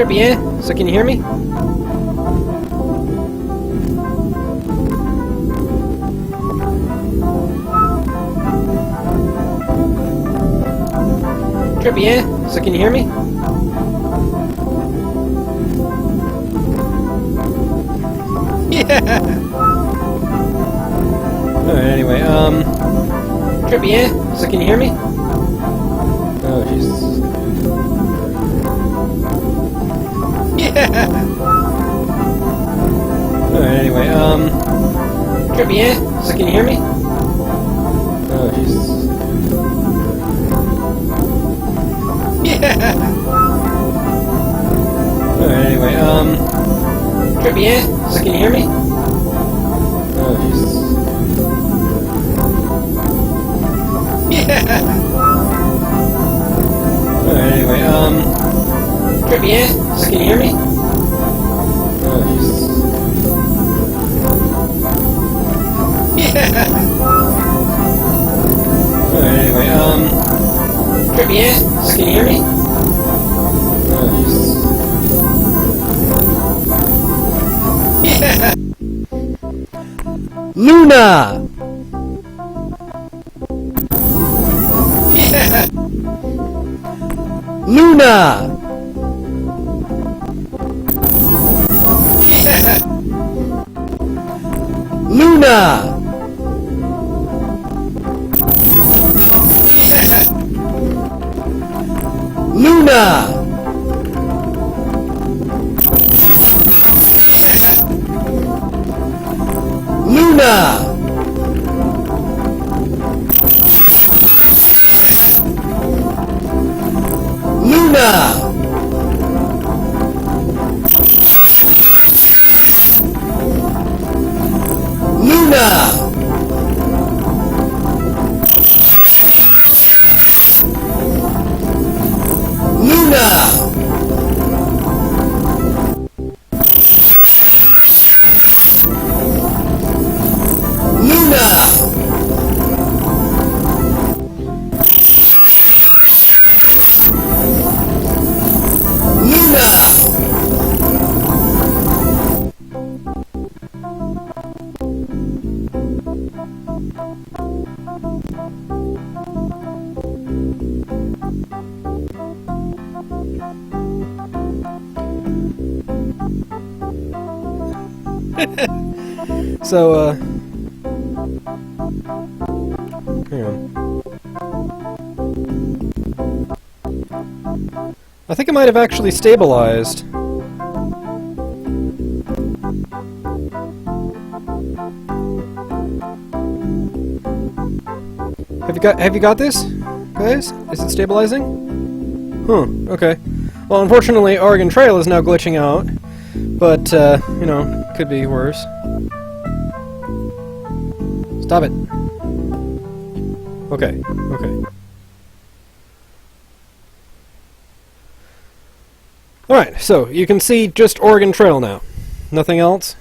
Très bien. So can you hear me? Très bien. So can you hear me? Yeah. Alright, anyway, Très bien. So can you hear me? Oh, Jesus. Yeah. Alright, anyway, Très bien. So can you hear me? Oh, Jesus. Yeah. Alright, anyway, Très bien. So can you hear me? Oh, Jesus. Yeah. Alright, anyway, Très bien. So can you hear me? Oh, Jesus. Yeah. Alright, anyway, Très bien. So can you hear me? Oh, Jesus. Yeah. Luna! Yeah. Luna! Yeah. Luna! Yeah. Luna! Yeah. Luna! Luna! Luna! Luna! Luna! Luna! So, hang on. I think it might have actually stabilized. Have you got this, guys? Is it stabilizing? Huh, okay. Well, unfortunately, Oregon Trail is now glitching out, but, you know, could be worse. Stop it. Okay, okay. Alright, so you can see just Oregon Trail now. Nothing else?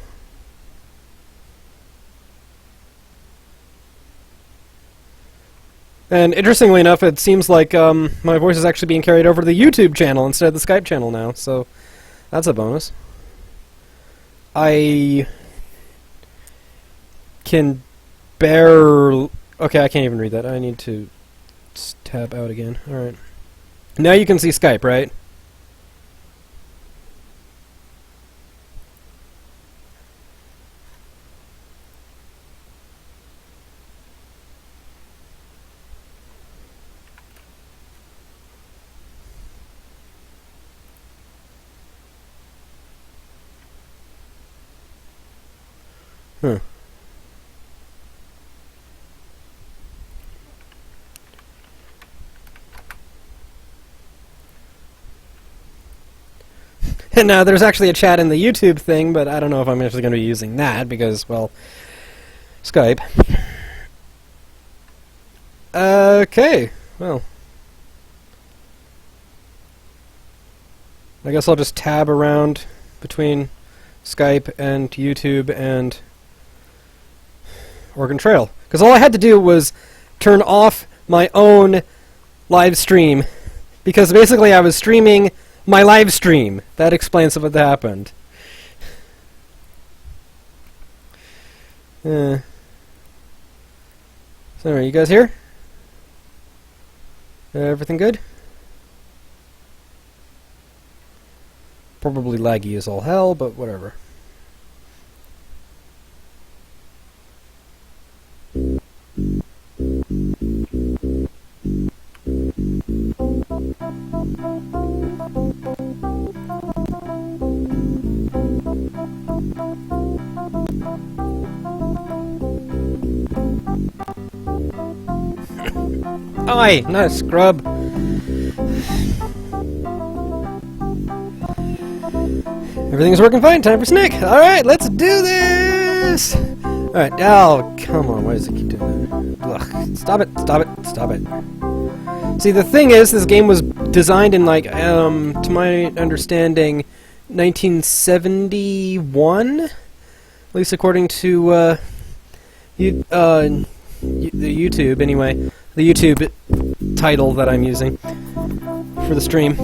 And interestingly enough, it seems like my voice is actually being carried over to the YouTube channel instead of the Skype channel now, so that's a bonus. I can barely... Okay, I can't even read that. I need to tab out again. Alright. Now you can see Skype, right? Huh. And now there's actually a chat in the YouTube thing, but I don't know if I'm actually going to be using that because, well, Skype. Okay, well. I guess I'll just tab around between Skype and YouTube and Oregon Trail. Because all I had to do was turn off my own live stream. Because basically I was streaming My live stream. That explains what happened. So, are you guys here? Everything good? Probably laggy as all hell, but whatever. Oi! Nice scrub! Everything's working fine, time for snack! Alright, let's do this! Alright, oh, come on, why does it keep doing that? Ugh, stop it, stop it, stop it. See, the thing is, this game was designed in, like, to my understanding, 1971? At least according to, the YouTube, anyway. The YouTube title that I'm using for the stream.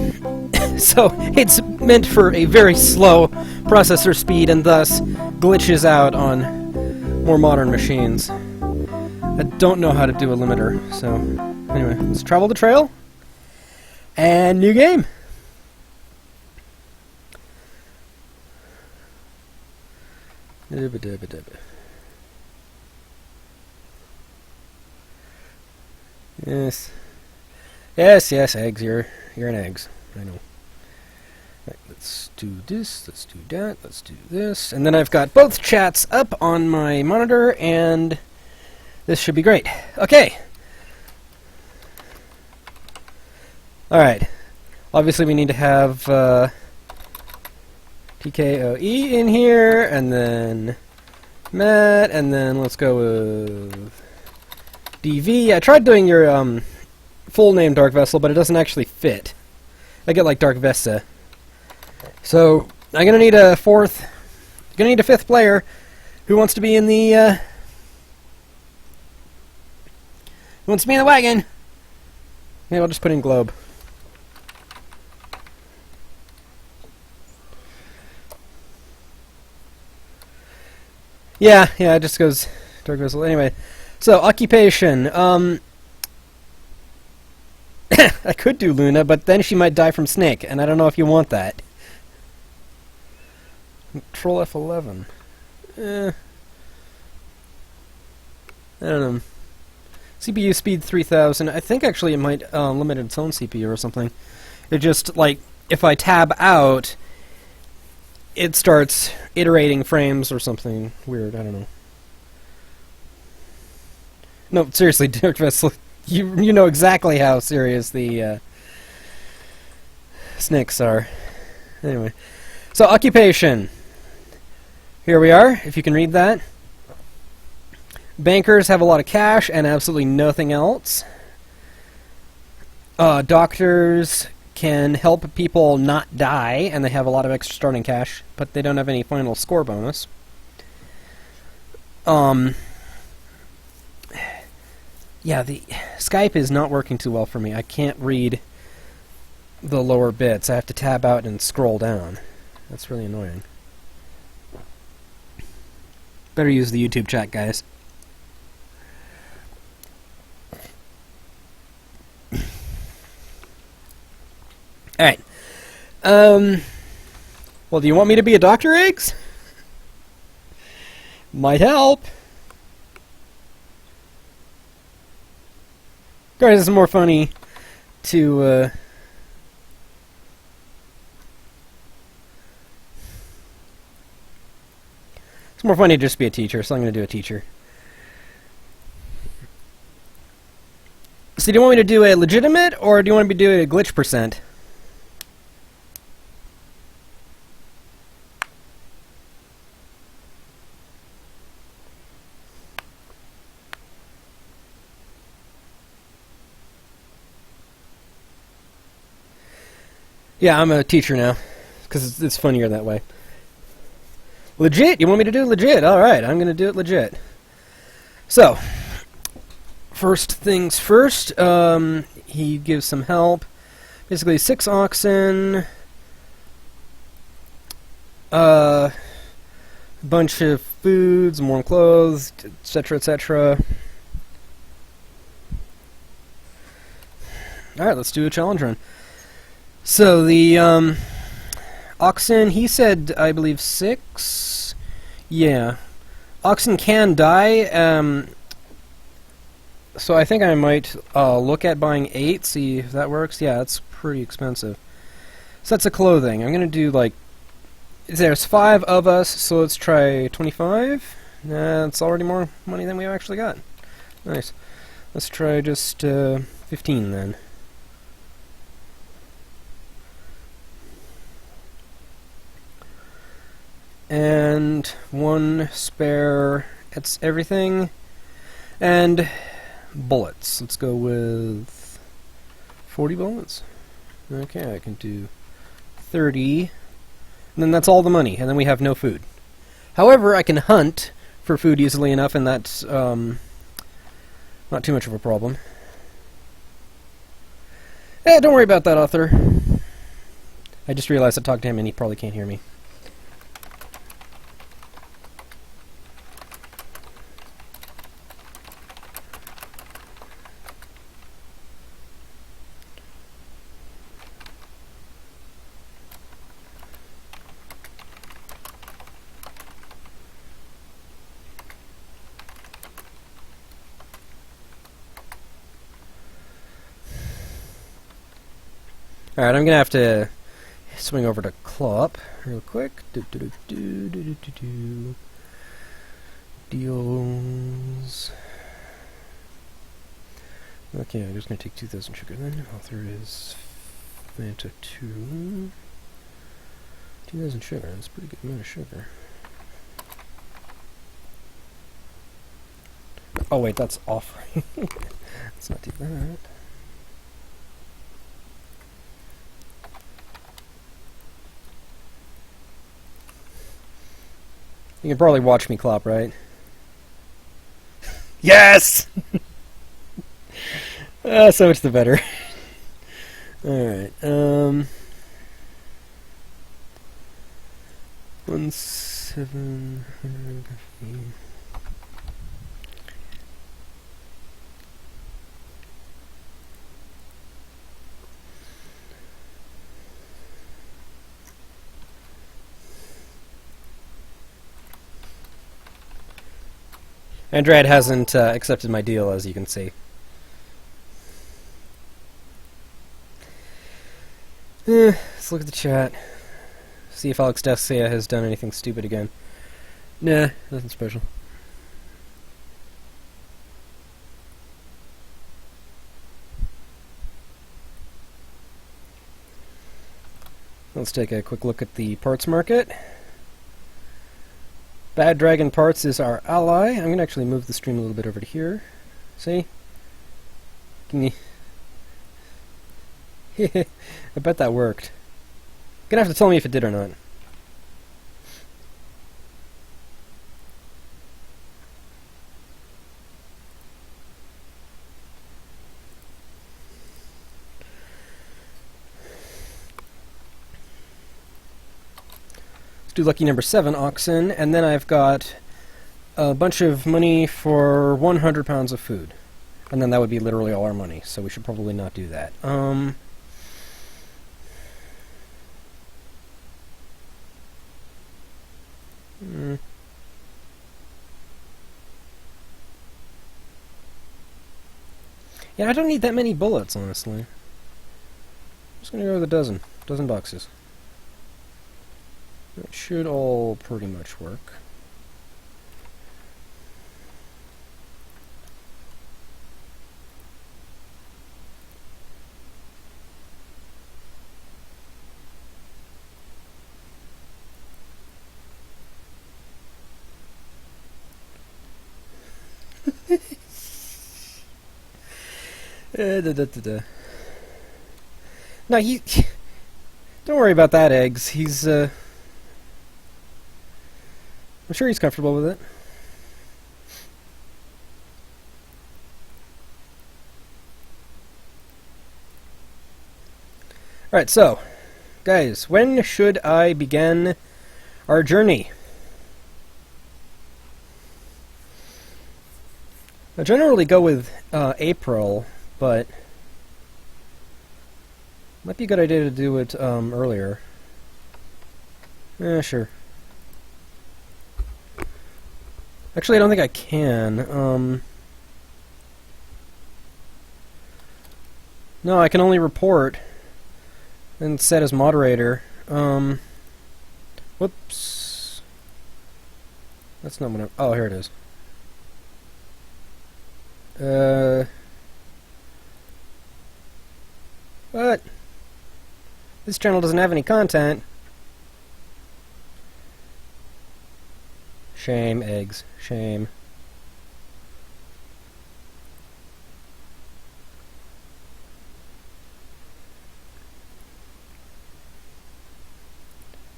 So, it's meant for a very slow processor speed and thus glitches out on more modern machines. I don't know how to do a limiter, so anyway, let's travel the trail. And new game. Yes. Yes, yes, eggs. You're an eggs. I know. Right, let's do this, let's do that, let's do this. And then I've got both chats up on my monitor, and this should be great. Okay. Alright. Obviously we need to have TKOE in here, and then Matt, and then let's go with DV. I tried doing your full name Dark Vessel, but it doesn't actually fit. I get like Dark Vesta. So I'm gonna need a fifth player who wants to be in the who wants to be in the wagon. Maybe I'll just put in Globe. Yeah, it just goes Dark Vessel. Anyway, so occupation. I could do Luna, but then she might die from Snake, and I don't know if you want that. Control F11. I don't know. CPU speed 3000. I think actually it might limit its own CPU or something. It just, like, if I tab out, it starts iterating frames or something weird. I don't know. No, seriously, Dark Vessel, you know exactly how serious the snakes are. Anyway, so occupation. Here we are, if you can read that. Bankers have a lot of cash and absolutely nothing else. Doctors can help people not die, and they have a lot of extra starting cash, but they don't have any final score bonus. Yeah, the Skype is not working too well for me. I can't read the lower bits. I have to tab out and scroll down. That's really annoying. Better use the YouTube chat, guys. Alright. Well, do you want me to be a Dr. Eggs? Might help. Guys, it's more funny to, it's more funny to just be a teacher, so I'm going to do a teacher. So do you want me to do a legitimate, or do you want me to do a glitch percent? Yeah, I'm a teacher now, because it's funnier that way. Legit? You want me to do legit? Alright, I'm going to do it legit. So, first things first, he gives some help. Basically, 6 oxen, a bunch of foods, warm clothes, etc., etc. Alright, let's do a challenge run. So, the, oxen, he said, I believe, 6? Yeah. Oxen can die, so I think I might, look at buying 8, see if that works. Yeah, it's pretty expensive. Sets of clothing. I'm gonna do, like, there's 5 of us, so let's try 25. That's already more money than we actually got. Nice. Let's try just, 15 then. And 1 spare, it's everything, and bullets. Let's go with 40 bullets. Okay, I can do 30, and then that's all the money, and then we have no food. However, I can hunt for food easily enough, and that's not too much of a problem. Don't worry about that, author. I just realized I talked to him and he probably can't hear me. Alright, I'm gonna have to swing over to Clop real quick. Deals. Okay, I'm just gonna take 2,000 sugar then. Author is Fanta 2. 2,000 sugar, that's a pretty good amount of sugar. Oh wait, that's offering. Let's not do that. You can probably watch me Clop, right? Yes! So much the better. Alright, 1,700. Andred hasn't accepted my deal, as you can see. Let's look at the chat. See if Alex Dessia has done anything stupid again. Nah, nothing special. Let's take a quick look at the parts market. Bad Dragon Parts is our ally. I'm going to actually move the stream a little bit over to here. See? Can you... I bet that worked. Gonna have to tell me if it did or not. Do lucky number 7, oxen, and then I've got a bunch of money for 100 pounds of food. And then that would be literally all our money, so we should probably not do that. Yeah, I don't need that many bullets, honestly. I'm just gonna go with a dozen boxes. That should all pretty much work. No, you... Don't worry about that, Eggs. He's, I'm sure he's comfortable with it. Alright, so, guys, when should I begin our journey. I generally go with April, but might be a good idea to do it earlier. Sure. Actually, I don't think I can. No, I can only report and set as moderator. Whoops. That's not what I'm... Oh, here it is. What? This channel doesn't have any content. Shame, eggs. Shame.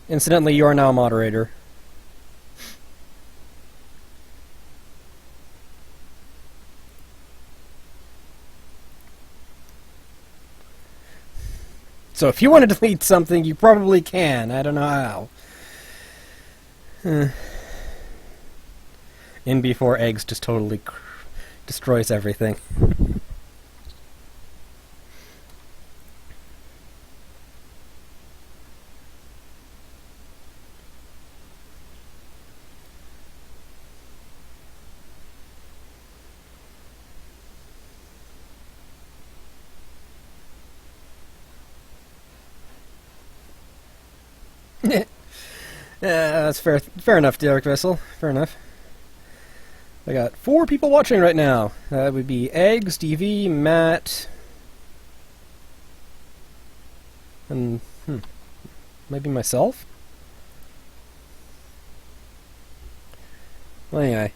Incidentally, you are now a moderator. So if you want to delete something, you probably can. I don't know how. In before eggs just totally destroys everything. That's fair enough, Derek Vessel. Fair enough. I got 4 people watching right now. That would be Eggs, DV, Matt, and maybe myself. Well, anyway,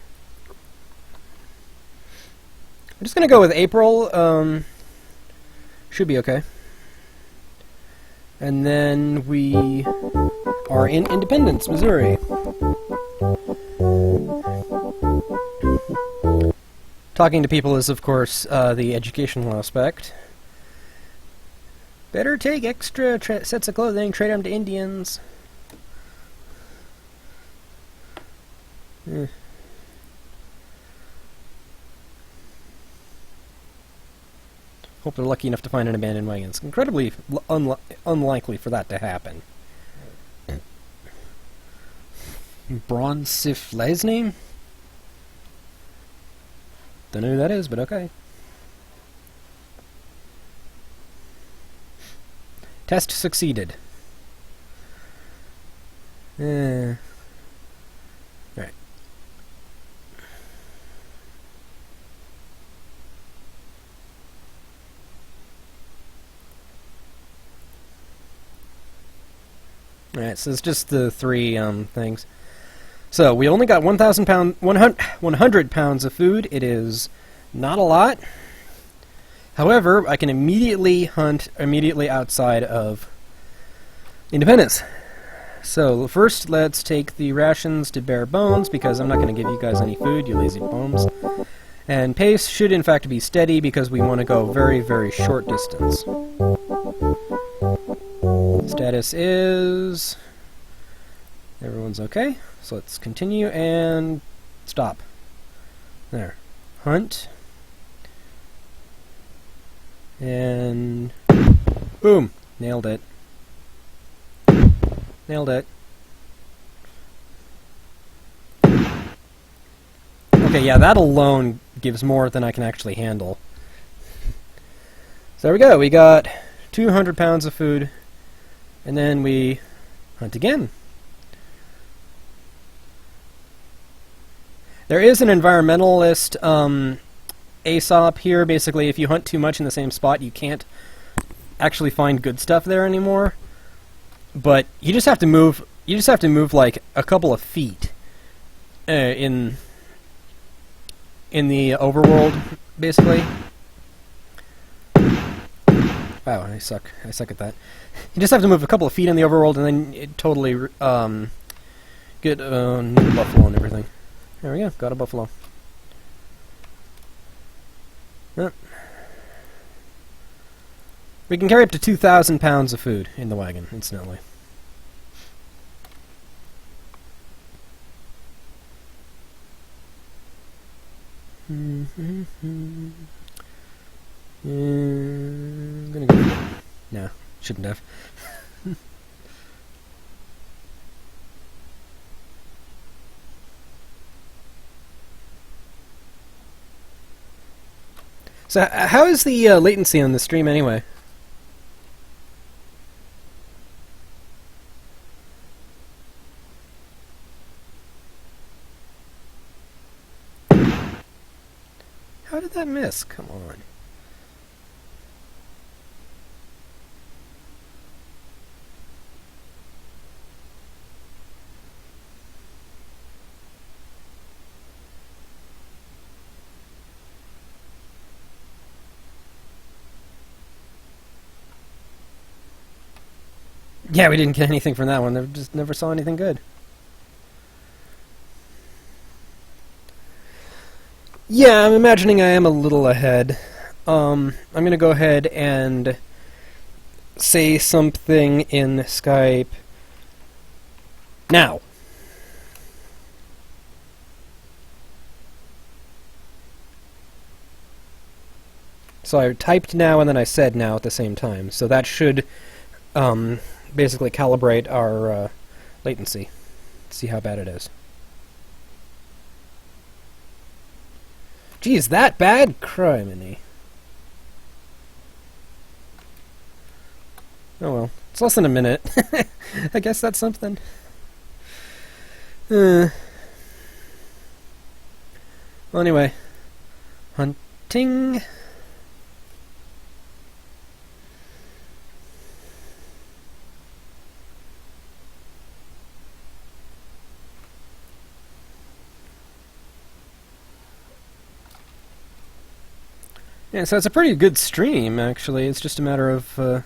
I'm just gonna go with April. Should be okay. And then we are in Independence, Missouri. Talking to people is, of course, the educational aspect. Better take extra sets of clothing, trade them to Indians. Hope they're lucky enough to find an abandoned wagon. It's incredibly unlikely for that to happen. Bronsif name? Don't know who that is, but okay. Test succeeded. Right. Alright, so it's just the 3 things. So we only got 100 pounds of food. It is not a lot. However, I can immediately hunt immediately outside of Independence. So first, let's take the rations to bare bones, because I'm not going to give you guys any food, you lazy bums. And pace should in fact be steady, because we want to go very, very short distance. Status is... everyone's okay. So let's continue and stop. There. Hunt. And boom! Nailed it. Nailed it. Okay, yeah, that alone gives more than I can actually handle. So there we go. We got 200 pounds of food. And then we hunt again. There is an environmentalist ASOP here. Basically, if you hunt too much in the same spot, you can't actually find good stuff there anymore. But you just have to move. You just have to move like a couple of feet in the overworld, basically. Wow, I suck. I suck at that. You just have to move a couple of feet in the overworld, and then it totally get new buffalo and everything. There we go, got a buffalo. We can carry up to 2,000 pounds of food in the wagon, incidentally. I'm gonna go. No, shouldn't have. So, how is the latency on the stream anyway? How did that miss? Come on. Yeah, we didn't get anything from that one. They just never saw anything good. Yeah, I'm imagining I am a little ahead. I'm gonna go ahead and say something in Skype now. So I typed now and then I said now at the same time. So that should basically calibrate our latency. See how bad it is. Geez, that bad? Criminy. Oh well. It's less than a minute. I guess that's something. Well, anyway. Hunting. Yeah, so it's a pretty good stream, actually. It's just a matter of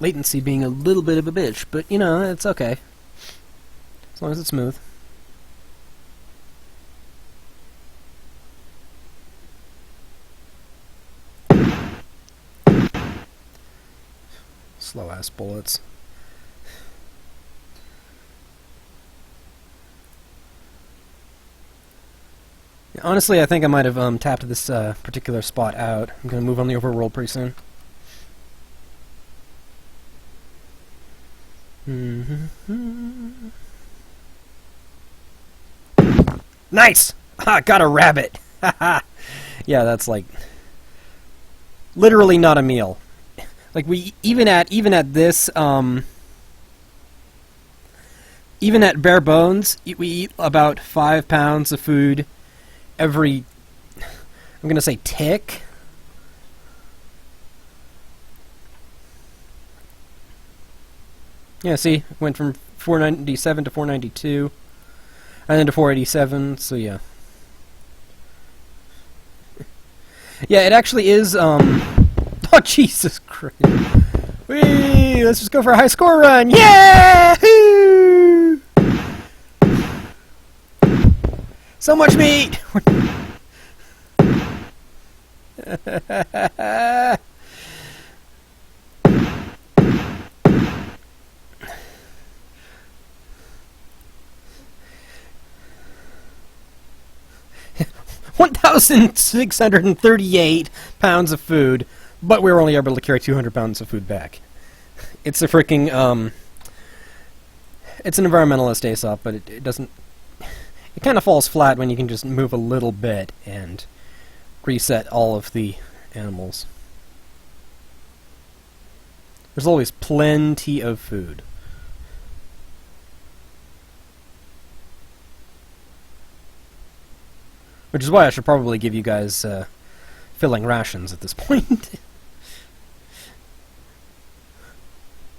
latency being a little bit of a bitch, but, you know, it's okay. As long as it's smooth. Slow-ass bullets. Honestly, I think I might have tapped this particular spot out. I'm going to move on the overworld pretty soon. Nice! Ha! Got a rabbit! Haha! Yeah, that's like literally not a meal. Like we even at this even at bare bones, we eat about 5 pounds of food every, I'm gonna say, tick. Yeah, see, went from 497 to 492, and then to 487. So yeah, yeah, it actually is. Oh Jesus Christ! Whee! Let's just go for a high score run! Yeah! So much meat! 1,638 pounds of food, but we were only able to carry 200 pounds of food back. It's a freaking, it's an environmentalist Aesop, but it doesn't, it kind of falls flat when you can just move a little bit and reset all of the animals. There's always plenty of food. Which is why I should probably give you guys filling rations at this point.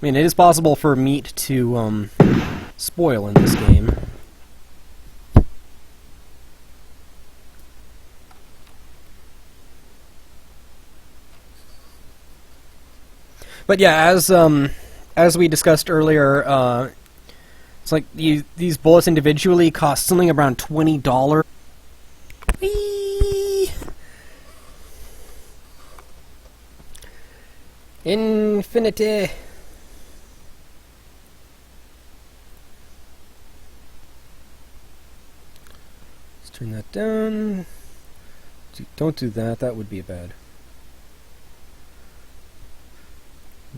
I mean, it is possible for meat to spoil in this game. But yeah, as we discussed earlier, it's like these bullets individually cost something around $20. Whee! Infinity. turn that down. Don't do that. That would be bad.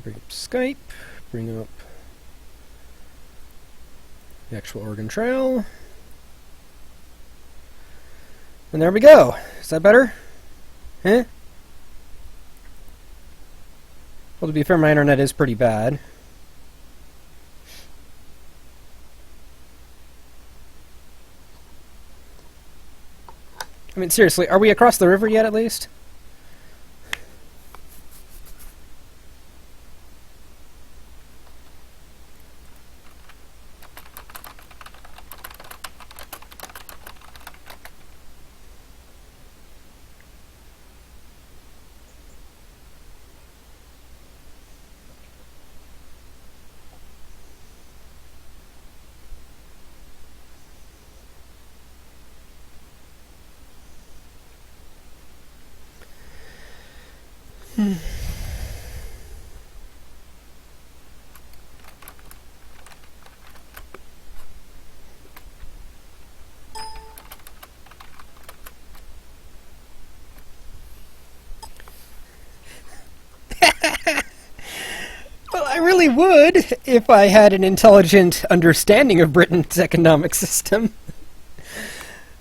Bring up Skype. Bring up the actual Oregon Trail. And there we go. Is that better? Huh? Well, to be fair, my internet is pretty bad. I mean, seriously, are we across the river yet, at least? Well, I really would if I had an intelligent understanding of Britain's economic system.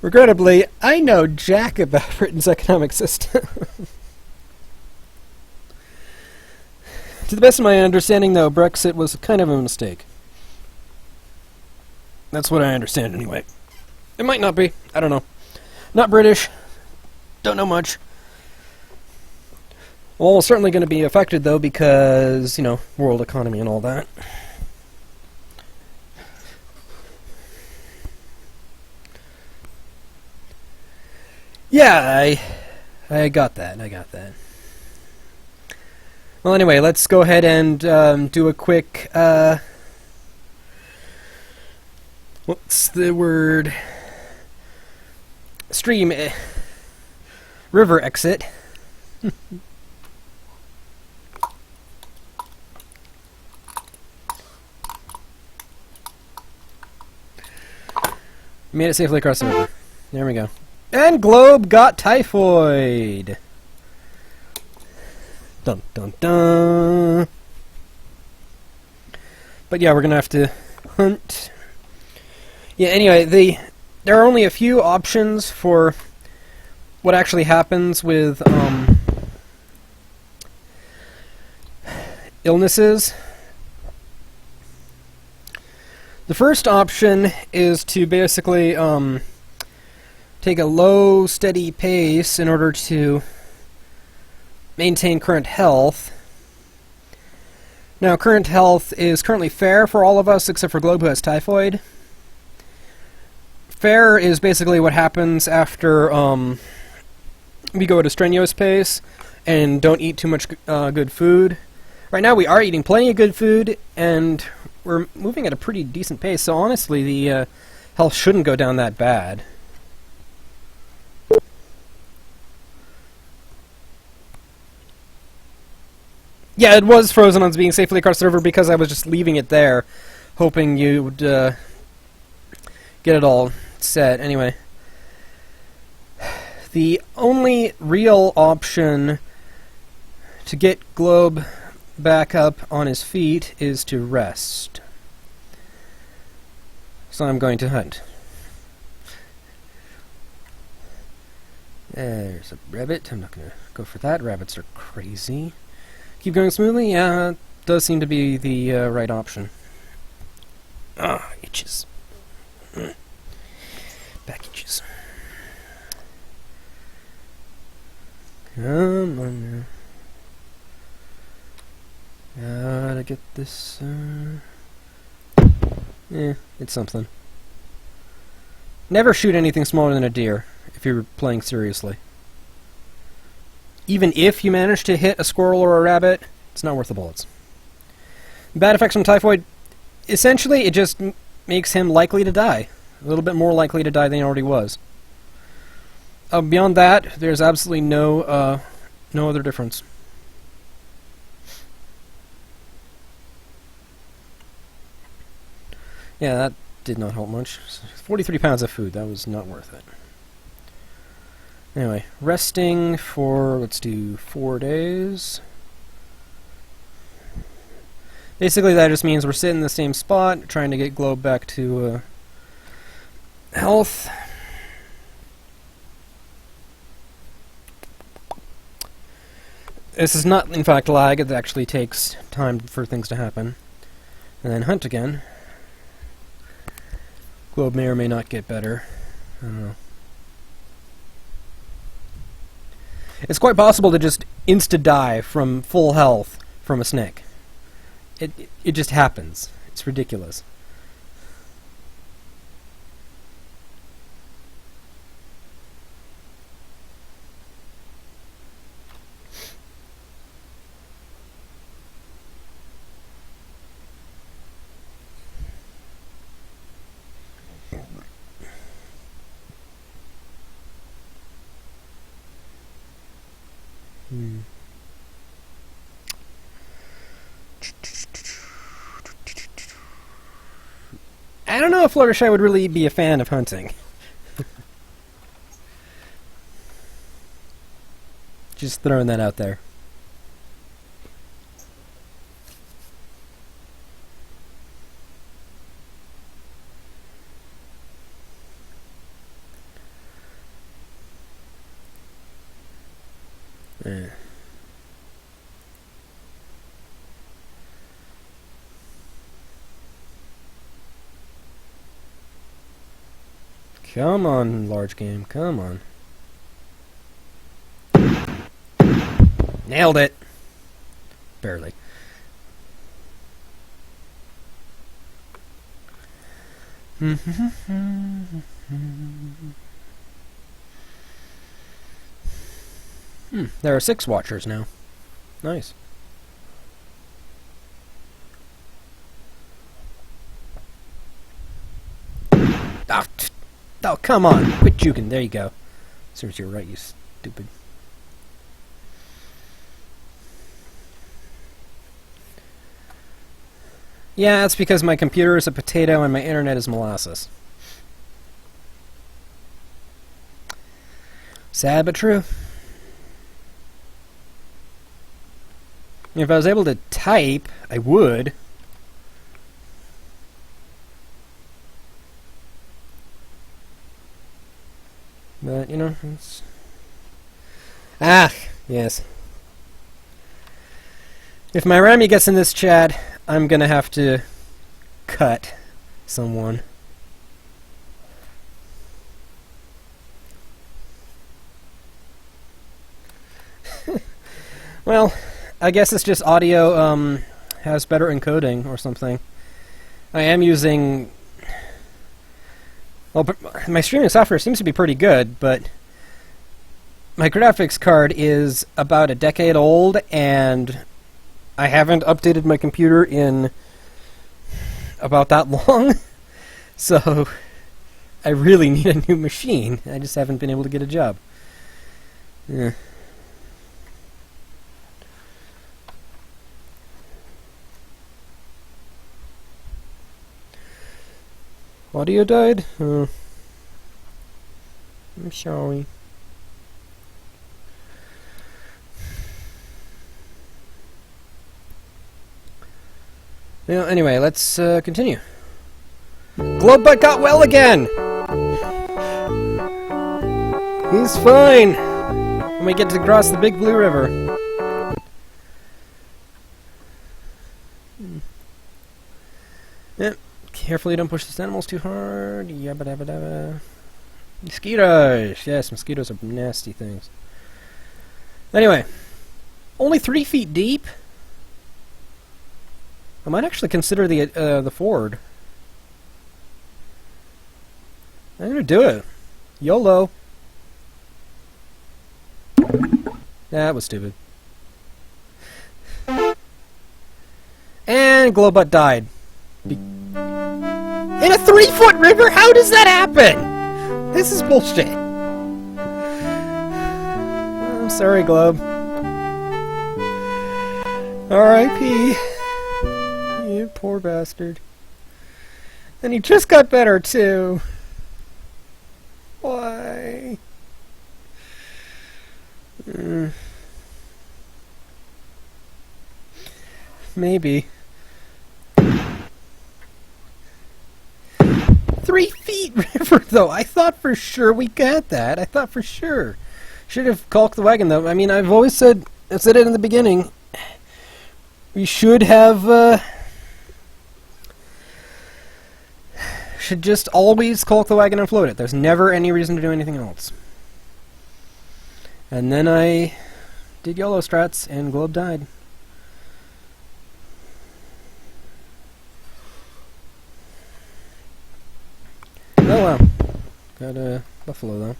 Regrettably, I know jack about Britain's economic system. To the best of my understanding, though, Brexit was kind of a mistake. That's what I understand, anyway. It might not be. I don't know. Not British. Don't know much. Well, certainly going to be affected, though, because, you know, world economy and all that. Yeah, I got that. I got that. Well, anyway, let's go ahead and do a quick, what's the word? Stream river exit. Made it safely across the river. There we go. And Globe got typhoid. Dun dun dun. But yeah, we're gonna have to hunt. Yeah. Anyway, there are only a few options for what actually happens with illnesses. The first option is to basically take a low, steady pace in order to maintain current health. Now, current health is currently fair for all of us except for Globe, who has typhoid. Fair is basically what happens after we go at a strenuous pace and don't eat too much good food. Right now we are eating plenty of good food, and we're moving at a pretty decent pace, so honestly the health shouldn't go down that bad. Yeah, it was frozen on being safely across the river because I was just leaving it there, hoping you'd get it all set. Anyway, the only real option to get Globe back up on his feet is to rest. So I'm going to hunt. There's a rabbit. I'm not going to go for that. Rabbits are crazy. Keep going smoothly? Yeah, it does seem to be the right option. Ah, itches. Back itches. Come on now. Gotta get this, it's something. Never shoot anything smaller than a deer if you're playing seriously. Even if you manage to hit a squirrel or a rabbit, it's not worth the bullets. Bad effects from typhoid, essentially it just makes him likely to die. A little bit more likely to die than he already was. Beyond that, there's absolutely no other difference. Yeah, that did not help much. 43 pounds of food, that was not worth it. Anyway, resting for, let's do 4 days. Basically, that just means we're sitting in the same spot, trying to get Globe back to health. This is not, in fact, lag. It actually takes time for things to happen. And then hunt again. Globe may or may not get better. I don't know. It's quite possible to just insta-die from full health from a snake. It just happens. It's ridiculous. I don't know if Fluttershy would really be a fan of hunting. Just throwing that out there. Yeah. Come on, large game. Come on. Nailed it. Barely. There are 6 watchers now. Nice. Oh, come on. Quit juking. There you go. Serves you right, you stupid. Yeah, that's because my computer is a potato and my internet is molasses. Sad but true. If I was able to type, I would. But, you know, it's... Ah, yes. If my Rami gets in this chat, I'm gonna have to cut someone. Well, I guess it's just audio has better encoding or something. I am using... Well, my streaming software seems to be pretty good, but my graphics card is about a decade old, and I haven't updated my computer in about that long. So I really need a new machine. I just haven't been able to get a job. Yeah. Audio died? I'm sorry. Well, anyway, let's continue. Globebutt got well again! He's fine! When we get to cross the Big Blue River. Yep. Carefully don't push the animals too hard. Yabba dabba dabba. Mosquitoes! Yes, mosquitoes are nasty things. Anyway. Only 3 feet deep? I might actually consider the ford. I'm gonna do it. YOLO. That was stupid. And Globebutt died. In a 3-foot river? How does that happen? This is bullshit. I'm sorry, Globe. R.I.P. You poor bastard. And he just got better, too. Why? Maybe. 3 feet river, though. I thought for sure we got that. I thought for sure. Should have caulked the wagon, though. I mean, I've always said, I said it in the beginning, we should have, should just always caulk the wagon and float it. There's never any reason to do anything else. And then I did yellow strats, and Globe died. Oh wow. Got a buffalo though.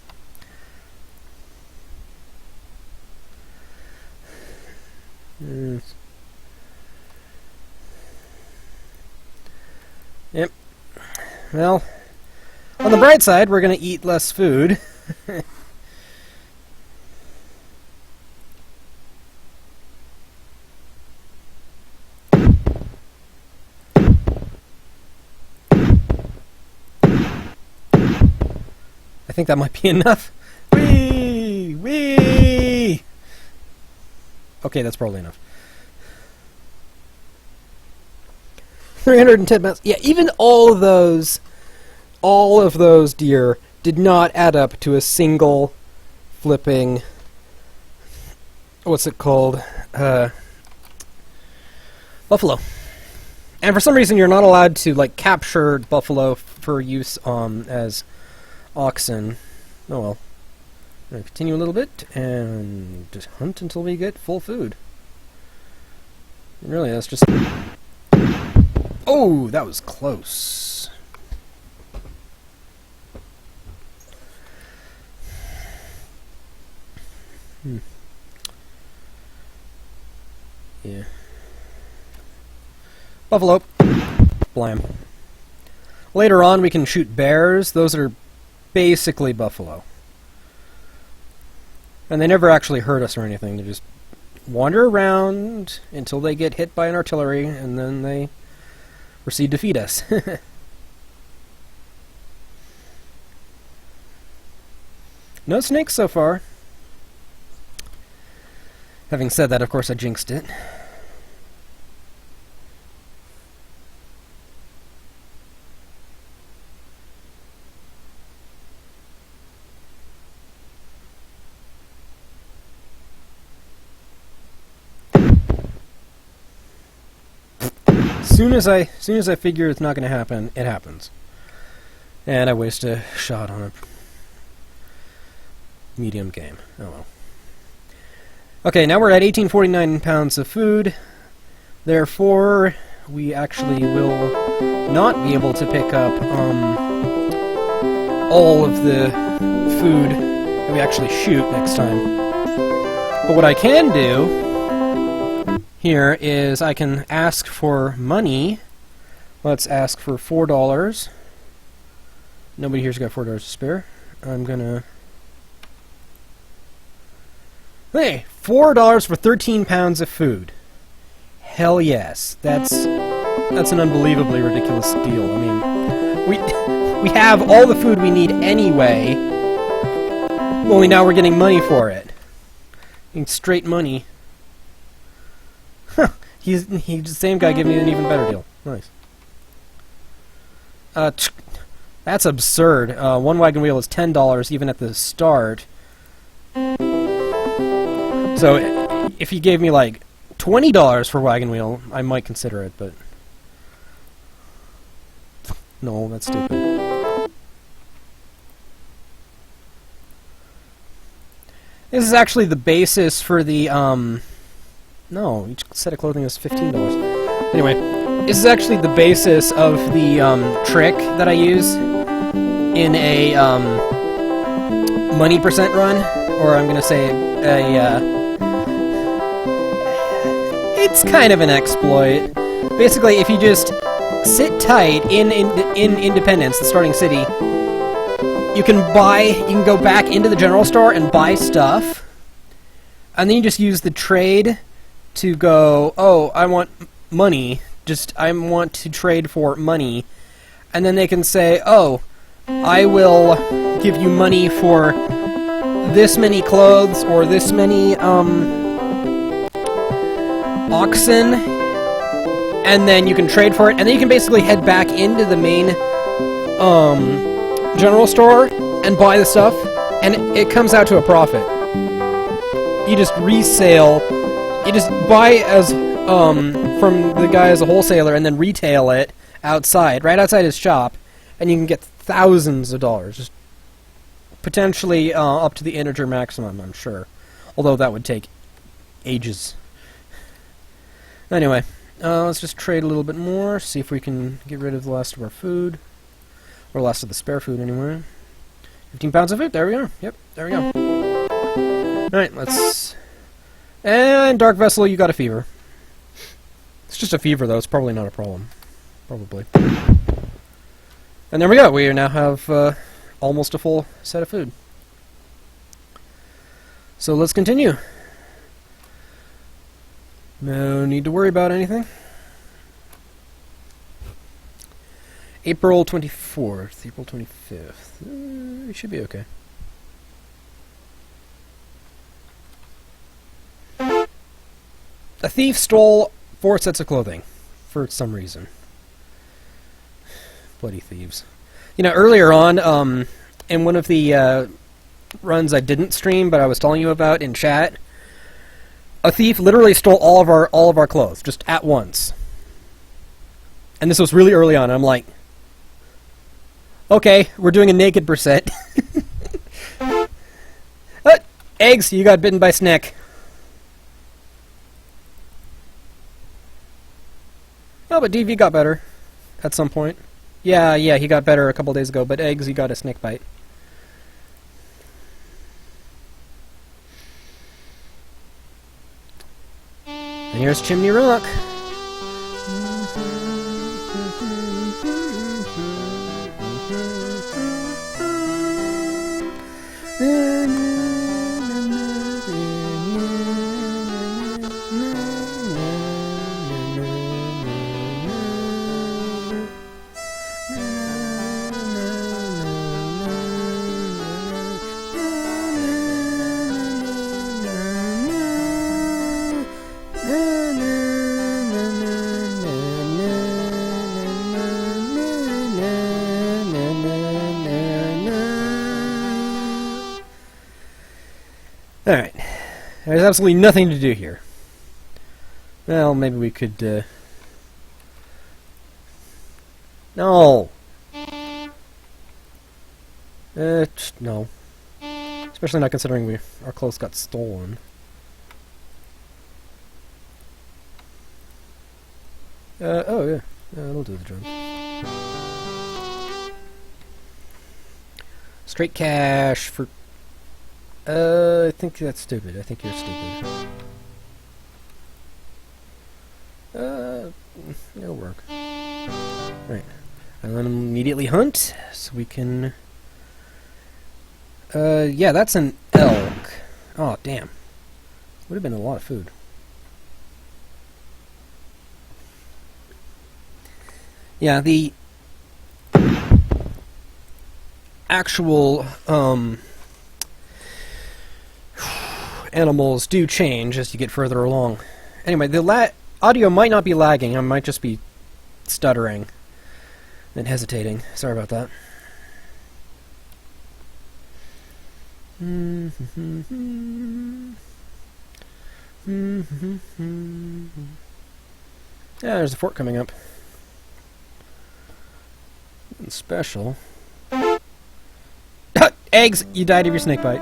Yep. Well, on the bright side, we're gonna eat less food. I think that might be enough. Whee! Whee! Okay, that's probably enough. 310 pounds. Yeah, even all of those deer did not add up to a single flipping, what's it called? Buffalo. And for some reason, you're not allowed to like capture buffalo for use as oxen. Oh well. I'm going to continue a little bit and just hunt until we get full food. And really, that's just... Oh, that was close. Yeah. Buffalo. Blam. Later on, we can shoot bears. Those are basically buffalo. And they never actually hurt us or anything. They just wander around until they get hit by an artillery, and then they proceed to feed us. No snakes so far. Having said that, of course, I jinxed it. As soon as I figure it's not going to happen, it happens. And I waste a shot on a medium game. Oh well. Okay, now we're at 1849 pounds of food. Therefore, we actually will not be able to pick up all of the food that we actually shoot next time. But what I can do here is I can ask for money. Let's ask for $4. Nobody here's got $4 to spare. I'm gonna... Hey! $4 for 13 pounds of food. Hell yes. That's an unbelievably ridiculous deal. I mean, we have all the food we need anyway. Only now we're getting money for it. Getting straight money. Huh. He's the same guy giving me an even better deal. Nice. That's absurd. One wagon wheel is $10 even at the start. So if he gave me like $20 for wagon wheel, I might consider it, but no, that's stupid. This is actually the basis for the no, each set of clothing is $15. Anyway, this is actually the basis of the trick that I use in a money percent run, or I'm gonna say a it's kind of an exploit. Basically, if you just sit tight in Independence, the starting city, you can go back into the general store and buy stuff, and then you just use the trade to go, oh, I want money, I want to trade for money, and then they can say, oh, I will give you money for this many clothes or this many oxen, and then you can trade for it, and then you can basically head back into the main general store and buy the stuff, and it comes out to a profit. You just resale, you just buy as from the guy as a wholesaler and then retail it outside, right outside his shop, and you can get thousands of dollars, just potentially up to the integer maximum, I'm sure. Although that would take ages. Anyway, let's just trade a little bit more, see if we can get rid of the last of our food. Or last of the spare food, anyway. 15 pounds of it, there we are. Yep, there we go. Alright, let's... And Dark Vessel, you got a fever. It's just a fever, though. It's probably not a problem. Probably. And there we go. We now have almost a full set of food. So let's continue. No need to worry about anything. April 24th, April 25th. We should be okay. A thief stole 4 sets of clothing for some reason. Bloody thieves. You know, earlier on, in one of the runs I didn't stream, but I was telling you about in chat, a thief literally stole all of our clothes just at once. And this was really early on. I'm like, okay, we're doing a naked percent. Eggs, you got bitten by snake. Oh, but DV got better at some point. Yeah, he got better a couple days ago, but Eggs, he got a snake bite. And here's Chimney Rock. Alright. There's absolutely nothing to do here. Well, maybe we could, No! No. Especially not considering our clothes got stolen. Oh yeah. That'll do the job. Straight cash for... I think that's stupid. I think you're stupid. It'll work. Right. And then immediately hunt, so we can... yeah, that's an elk. Oh, damn. Would have been a lot of food. Yeah, the actual, animals do change as you get further along. Anyway, the audio might not be lagging. I might just be stuttering and hesitating. Sorry about that. Yeah, there's a fort coming up. And special. Eggs! You died of your snake bite.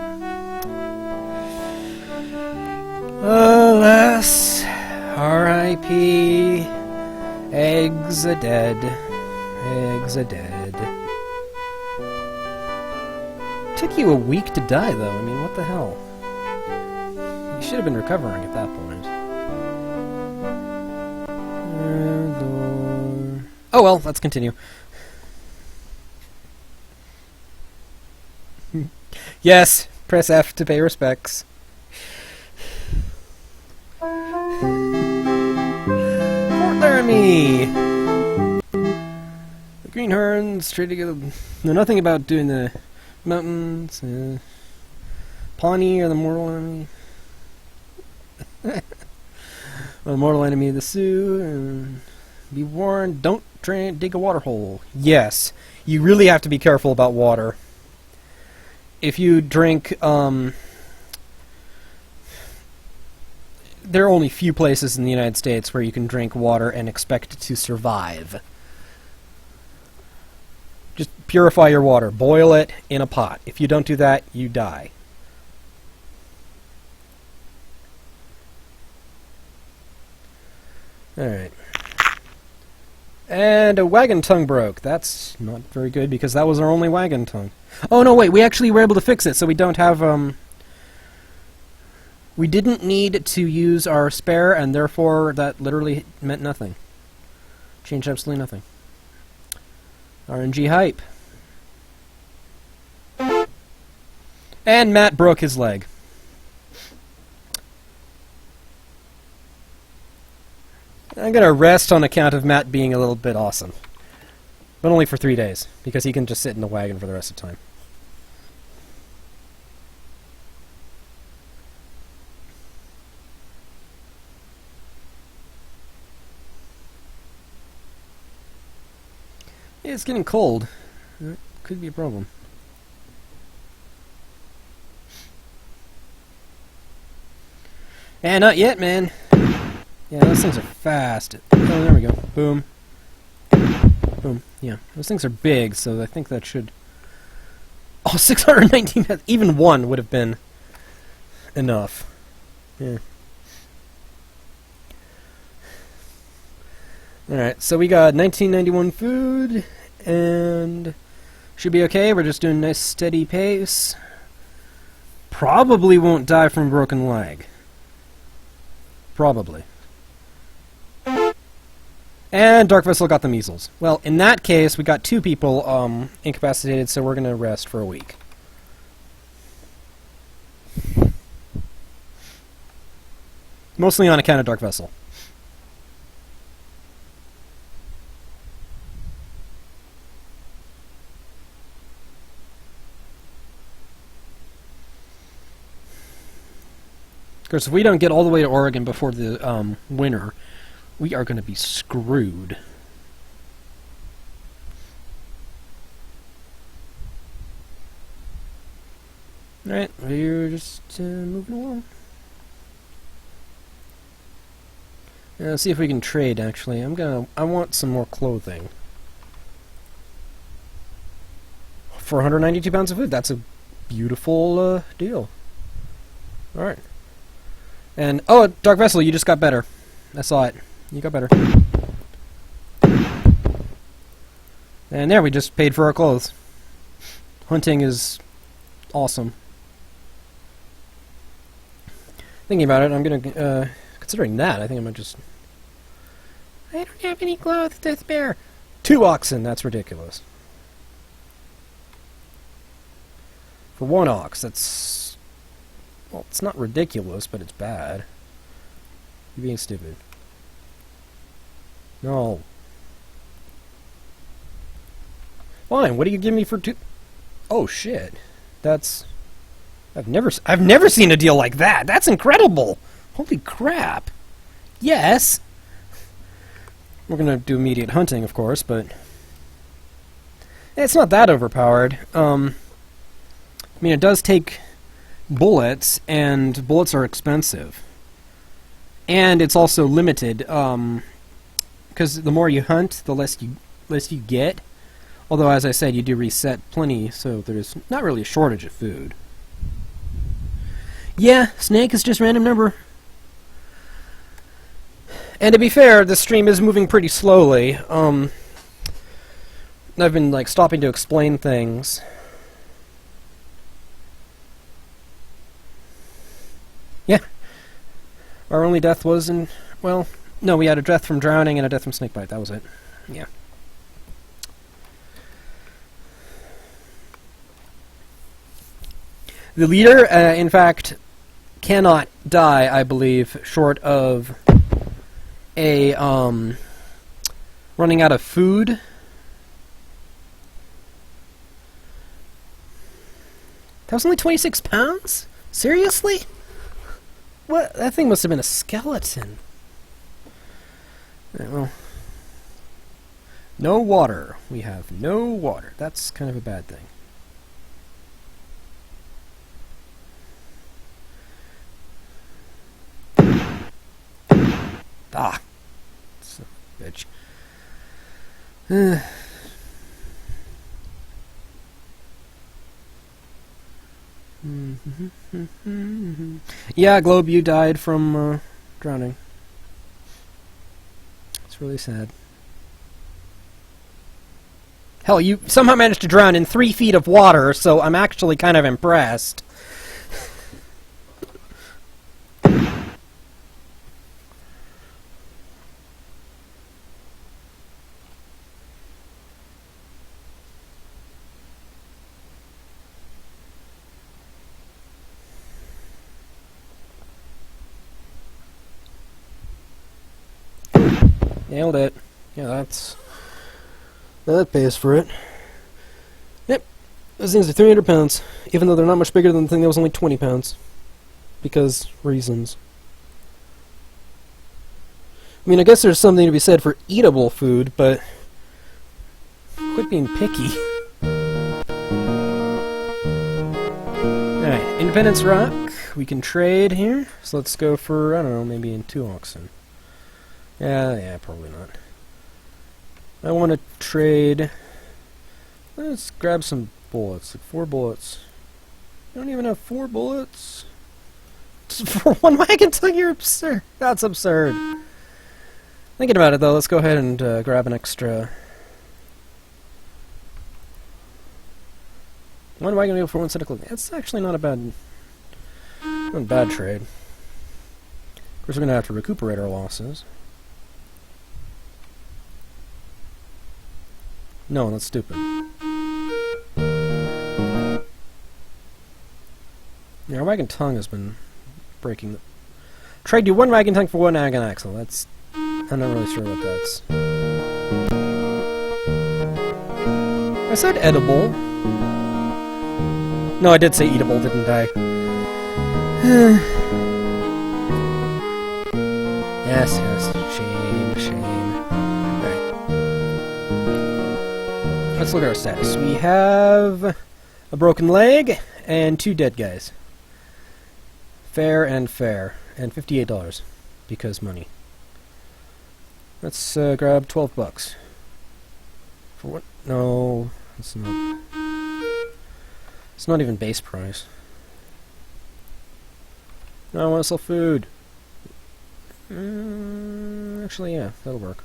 Alas, R.I.P. Eggs are dead. Eggs are dead. Took you a week to die, though. I mean, what the hell? You should have been recovering at that point. Oh well, let's continue. Yes, press F to pay respects. Fort Laramie! The greenhorns try to know nothing about doing the mountains. Pawnee are the mortal enemy. The mortal enemy of the Sioux. And be warned, don't dig a water hole. Yes, you really have to be careful about water. If you drink, there are only few places in the United States where you can drink water and expect to survive. Just purify your water. Boil it in a pot. If you don't do that, you die. Alright. And a wagon tongue broke. That's not very good because that was our only wagon tongue. Oh no, wait, we actually were able to fix it, so we don't have, we didn't need to use our spare, and therefore that literally meant nothing. Changed absolutely nothing. RNG hype. And Matt broke his leg. I'm going to rest on account of Matt being a little bit awesome. But only for 3 days, because he can just sit in the wagon for the rest of the time. Yeah, it's getting cold. That could be a problem. And not yet, man. Yeah, those things are fast. Oh, there we go. Boom. Boom. Yeah, those things are big, so I think that should... Oh, 619... Even one would have been enough. Yeah. Alright, so we got 1991 food, and should be okay. We're just doing a nice steady pace. Probably won't die from a broken leg. Probably. And Dark Vessel got the measles. Well, in that case, we got 2 people incapacitated, so we're going to rest for a week. Mostly on account of Dark Vessel. Of course, if we don't get all the way to Oregon before the winter, we are going to be screwed. Alright, we're just moving along. Let's see if we can trade, actually. I want some more clothing. For 192 pounds of food, that's a beautiful deal. Alright. And, oh, Dark Vessel, you just got better. I saw it. You got better. And there, we just paid for our clothes. Hunting is awesome. Thinking about it, I'm gonna, considering that, I think I might just... I don't have any clothes to spare. 2 oxen, that's ridiculous. For 1 ox, that's... Well, it's not ridiculous, but it's bad. You're being stupid. No. Fine, what do you give me for 2... Oh, shit. That's... I've never seen a deal like that. That's incredible. Holy crap. Yes. We're gonna do immediate hunting, of course, but it's not that overpowered. I mean, it does take bullets, and bullets are expensive. And it's also limited, because the more you hunt, the less you get. Although, as I said, you do reset plenty, so there's not really a shortage of food. Yeah, Snake is just random number. And to be fair, the stream is moving pretty slowly. I've been, like, stopping to explain things. Yeah. Our only death was in... Well, no, we had a death from drowning and a death from snakebite. That was it. Yeah. The leader, in fact, cannot die, I believe, short of a, running out of food. That was only 26 pounds? Seriously? What? That thing must have been a skeleton. Alright, well. No water. We have no water. That's kind of a bad thing. Ah. Son of a bitch. Yeah, Globe, you died from drowning. It's really sad. Hell, you somehow managed to drown in 3 feet of water, so I'm actually kind of impressed. Nailed it. Yeah, that pays for it. Yep. Those things are 300 pounds, even though they're not much bigger than the thing that was only 20 pounds. Because reasons. I mean, I guess there's something to be said for eatable food, but quit being picky. Alright, Independence Rock. We can trade here. So let's go for, I don't know, maybe in 2 oxen. Yeah, probably not. I want to trade... Let's grab some bullets. Like 4 bullets. I don't even have 4 bullets. Just for 1 wagon ton, you're absurd. That's absurd. Thinking about it, though, let's go ahead and grab an extra... 1 wagon wheel for 1 set of clothing. That's actually not a bad trade. Of course, we're going to have to recuperate our losses. No, that's stupid. Yeah, our wagon tongue has been breaking. Trade you 1 wagon tongue for 1 wagon axle. That's... I'm not really sure what that's... I said edible. No, I did say eatable, didn't I? Yes. Shame. Alright. Let's look at our status. We have a broken leg and 2 dead guys. Fair. And $58. Because money. Let's grab $12. For what? No, it's not. It's not even base price. No, I want to sell food. Actually, yeah, that'll work.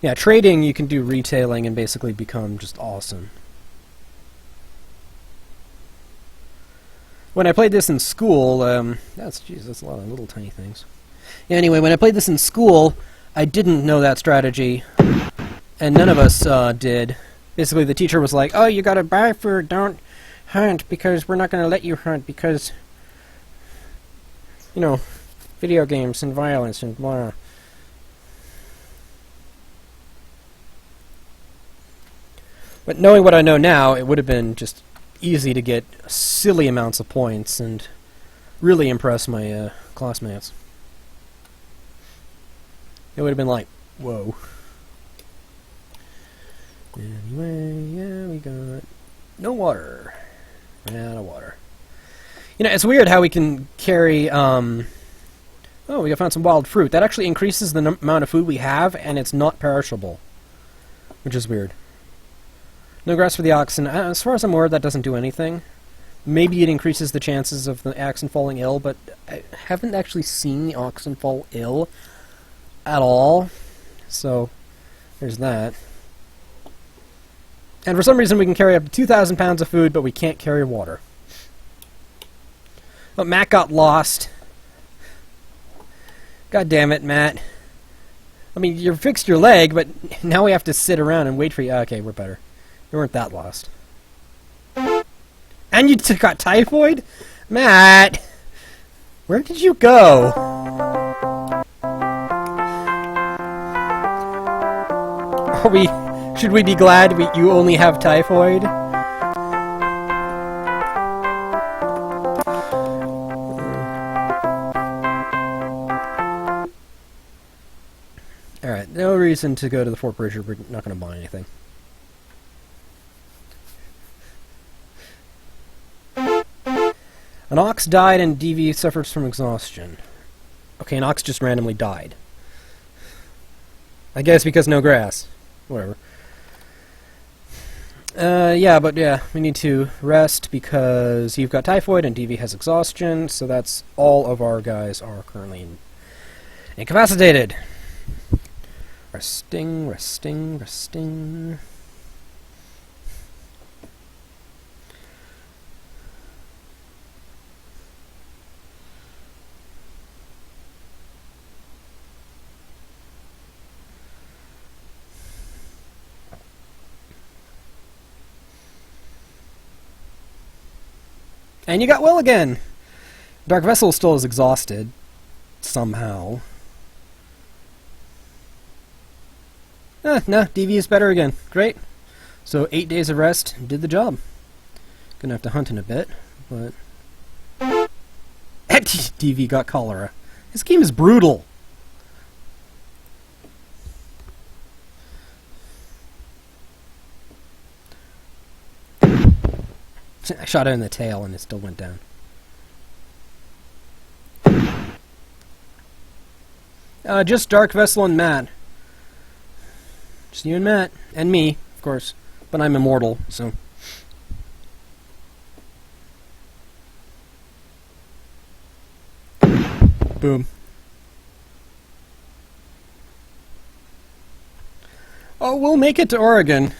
Yeah, trading, you can do retailing and basically become just awesome. When I played this in school, that's a lot of little tiny things. Yeah, anyway, when I played this in school, I didn't know that strategy, and none of us did. Basically, the teacher was like, "Oh, you gotta buy food, don't hunt, because we're not gonna let you hunt, because, you know, video games and violence and blah." But knowing what I know now, it would have been just easy to get silly amounts of points and really impress my classmates. It would have been like, whoa. Anyway, yeah, we got no water. Ran out of water. You know, it's weird how we can carry, oh, we found some wild fruit. That actually increases the amount of food we have, and it's not perishable. Which is weird. No grass for the oxen. As far as I'm aware, that doesn't do anything. Maybe it increases the chances of the oxen falling ill, but I haven't actually seen the oxen fall ill at all. So, there's that. And for some reason we can carry up to 2,000 pounds of food, but we can't carry water. But Matt got lost. God damn it, Matt. I mean, you fixed your leg, but now we have to sit around and wait for you. Okay, we're better. You weren't that lost. And you got typhoid? Matt! Where did you go? Are we Should we be glad you only have typhoid? Alright, no reason to go to the Fort Bridger. We're not going to buy anything. An ox died and DV suffers from exhaustion. Okay, an ox just randomly died. I guess because no grass. Whatever. Yeah, we need to rest because you've got typhoid and DV has exhaustion, so that's all of our guys are currently incapacitated. Resting, resting, resting. And you got Will again! Dark Vessel still is exhausted. Somehow. No, DV is better again. Great. So 8 days of rest did the job. Gonna have to hunt in a bit, but... DV got cholera. This game is brutal. I shot it in the tail and it still went down. Just Dark Vessel and Matt. Just you and Matt. And me, of course. But I'm immortal, so... Boom. Oh, we'll make it to Oregon.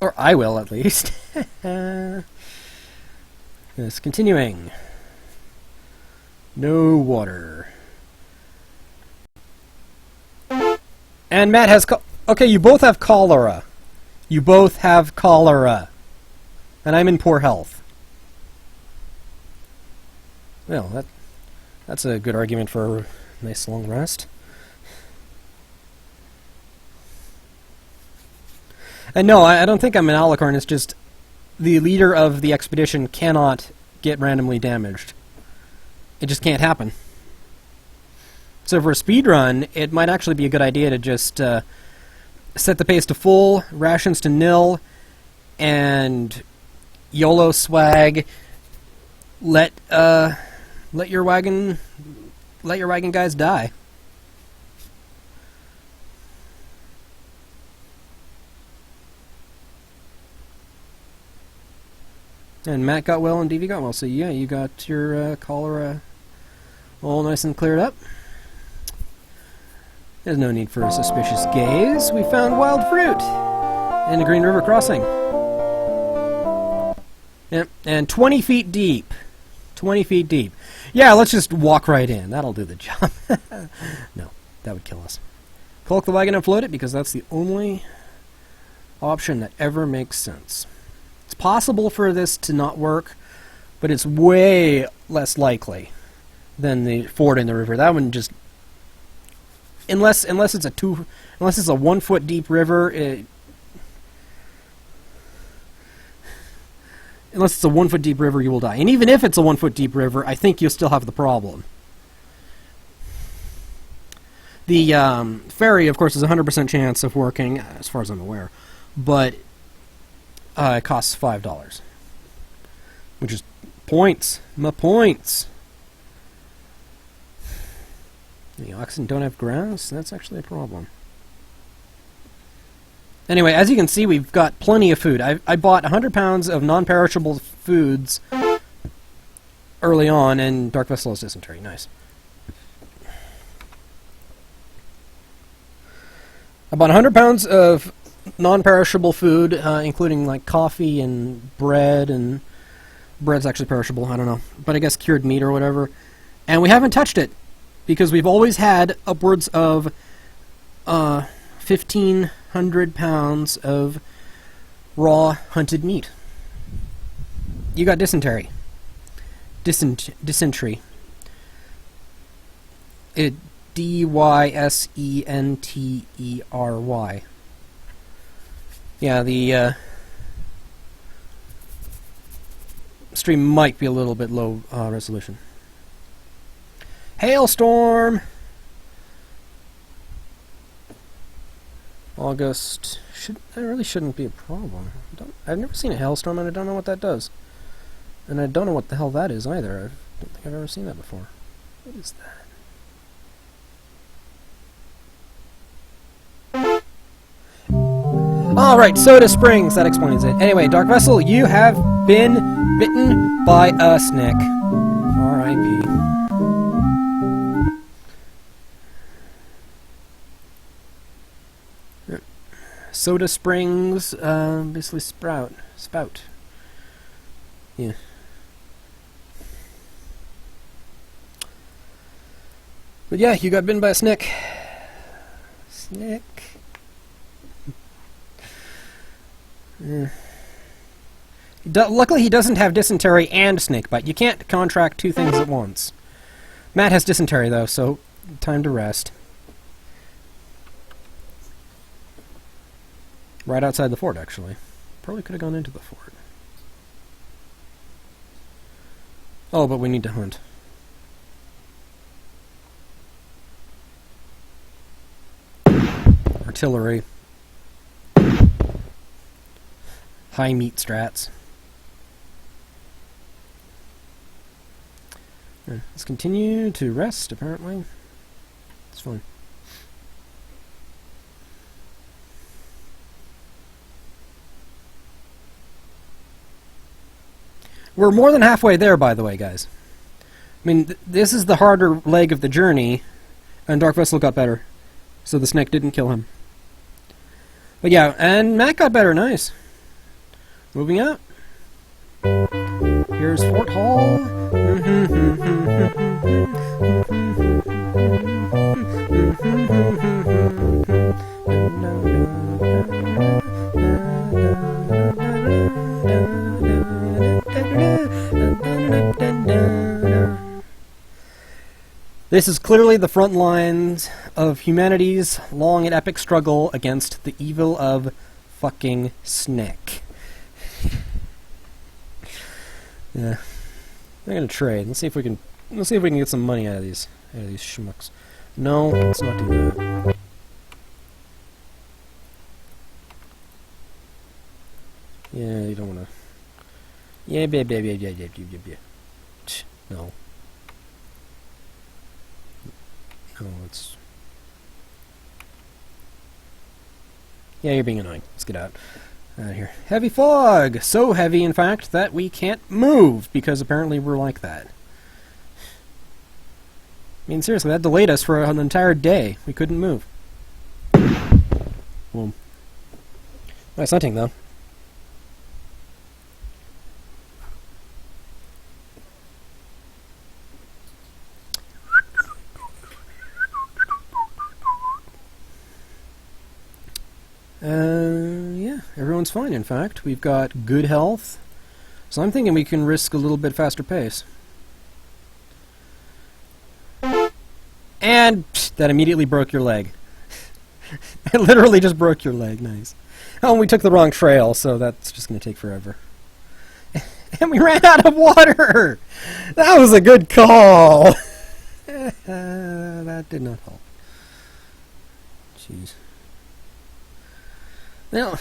Or I will, at least. Yes, continuing. No water. And Matt has okay, you both have cholera. You both have cholera. And I'm in poor health. Well, that's a good argument for a nice long rest. And no, I don't think I'm an alicorn, it's just the leader of the expedition cannot get randomly damaged. It just can't happen. So for a speed run, it might actually be a good idea to just set the pace to full, rations to nil, and YOLO swag. Let your wagon guys die. And Matt got well and DV got well, so yeah, you got your cholera all nice and cleared up. There's no need for a suspicious gaze. We found wild fruit in the Green River crossing. Yep, and 20 feet deep. 20 feet deep. Yeah, let's just walk right in. That'll do the job. No, that would kill us. Collect the wagon and float it, because that's the only option that ever makes sense. It's possible for this to not work, but it's way less likely than the ford in the river. That one just... Unless it's a 1 foot deep river, unless it's a 1 foot deep river, you will die. And even if it's a 1 foot deep river, I think you'll still have the problem. The ferry, of course, is a 100% chance of working, as far as I'm aware, but it costs $5, which is points. My points. The oxen don't have grass? That's actually a problem. Anyway, as you can see, we've got plenty of food. I bought 100 pounds of non-perishable foods early on, and Dark Vessel is dysentery. Nice. I bought 100 pounds of non-perishable food, including like coffee and bread, and bread's actually perishable, I don't know. But I guess cured meat or whatever. And we haven't touched it, because we've always had upwards of 1,500 pounds of raw hunted meat. You got dysentery. Dysentery. It D-Y-S-E-N-T-E-R-Y. Yeah, the stream might be a little bit low resolution. Hailstorm! August. That really shouldn't be a problem. I've never seen a hailstorm and I don't know what that does. And I don't know what the hell that is either. I don't think I've ever seen that before. What is that? Alright, Soda Springs. That explains it. Anyway, Dark Vessel, you have been bitten by a snake. R.I.P. Soda Springs, basically spout. Yeah. But yeah, you got bitten by a snake. Snake. Yeah. Luckily he doesn't have dysentery and snakebite. You can't contract two things at once. Matt has dysentery though, so time to rest. Right outside the fort, actually. Probably could have gone into the fort. Oh, but we need to hunt. Artillery. High meat strats. Let's continue to rest, apparently. It's fine. We're more than halfway there, by the way, guys. I mean, this is the harder leg of the journey, and Dark Vessel got better, so the snake didn't kill him. But yeah, and Matt got better, nice. Moving up. Here's Fort Hall. This is clearly the front lines of humanity's long and epic struggle against the evil of fucking snake. Yeah, I'm gonna trade. Let's see if we can get some money out of these schmucks. No, let's not do that. Yeah, you don't wanna. Yeah. No. No, it's. Yeah, you're being annoying. Let's get out of here. Heavy fog! So heavy, in fact, that we can't move, because apparently we're like that. I mean, seriously, that delayed us for an entire day. We couldn't move. Boom. Nice hunting, though. Yeah, everyone's fine, in fact. We've got good health. So I'm thinking we can risk a little bit faster pace. And psh, that immediately broke your leg. It literally just broke your leg, nice. Oh, and we took the wrong trail, so that's just going to take forever. And we ran out of water! That was a good call! That did not help. Jeez. Well,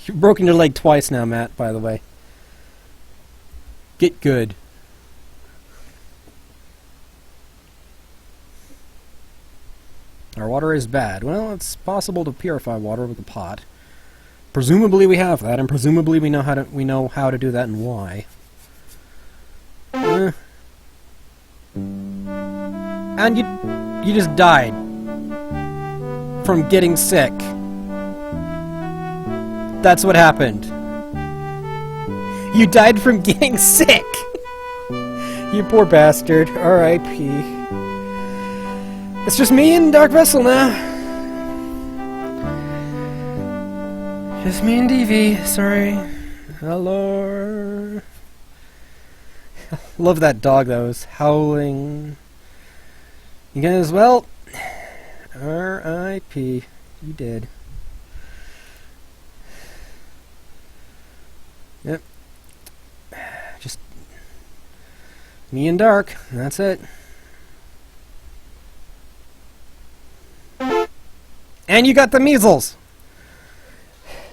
you've broken your leg twice now, Matt, by the way. Get good. Our water is bad. Well, it's possible to purify water with a pot. Presumably we have that, and presumably we know how to do that and why. And you just died from getting sick. That's what happened. You died from getting sick. You poor bastard. R.I.P. It's just me and Dark Vessel now. Just me and DV. Sorry. Hello. Love that dog that was howling. You guys, well, R.I.P. You did. Yep. Just me and Dark. That's it. And you got the measles!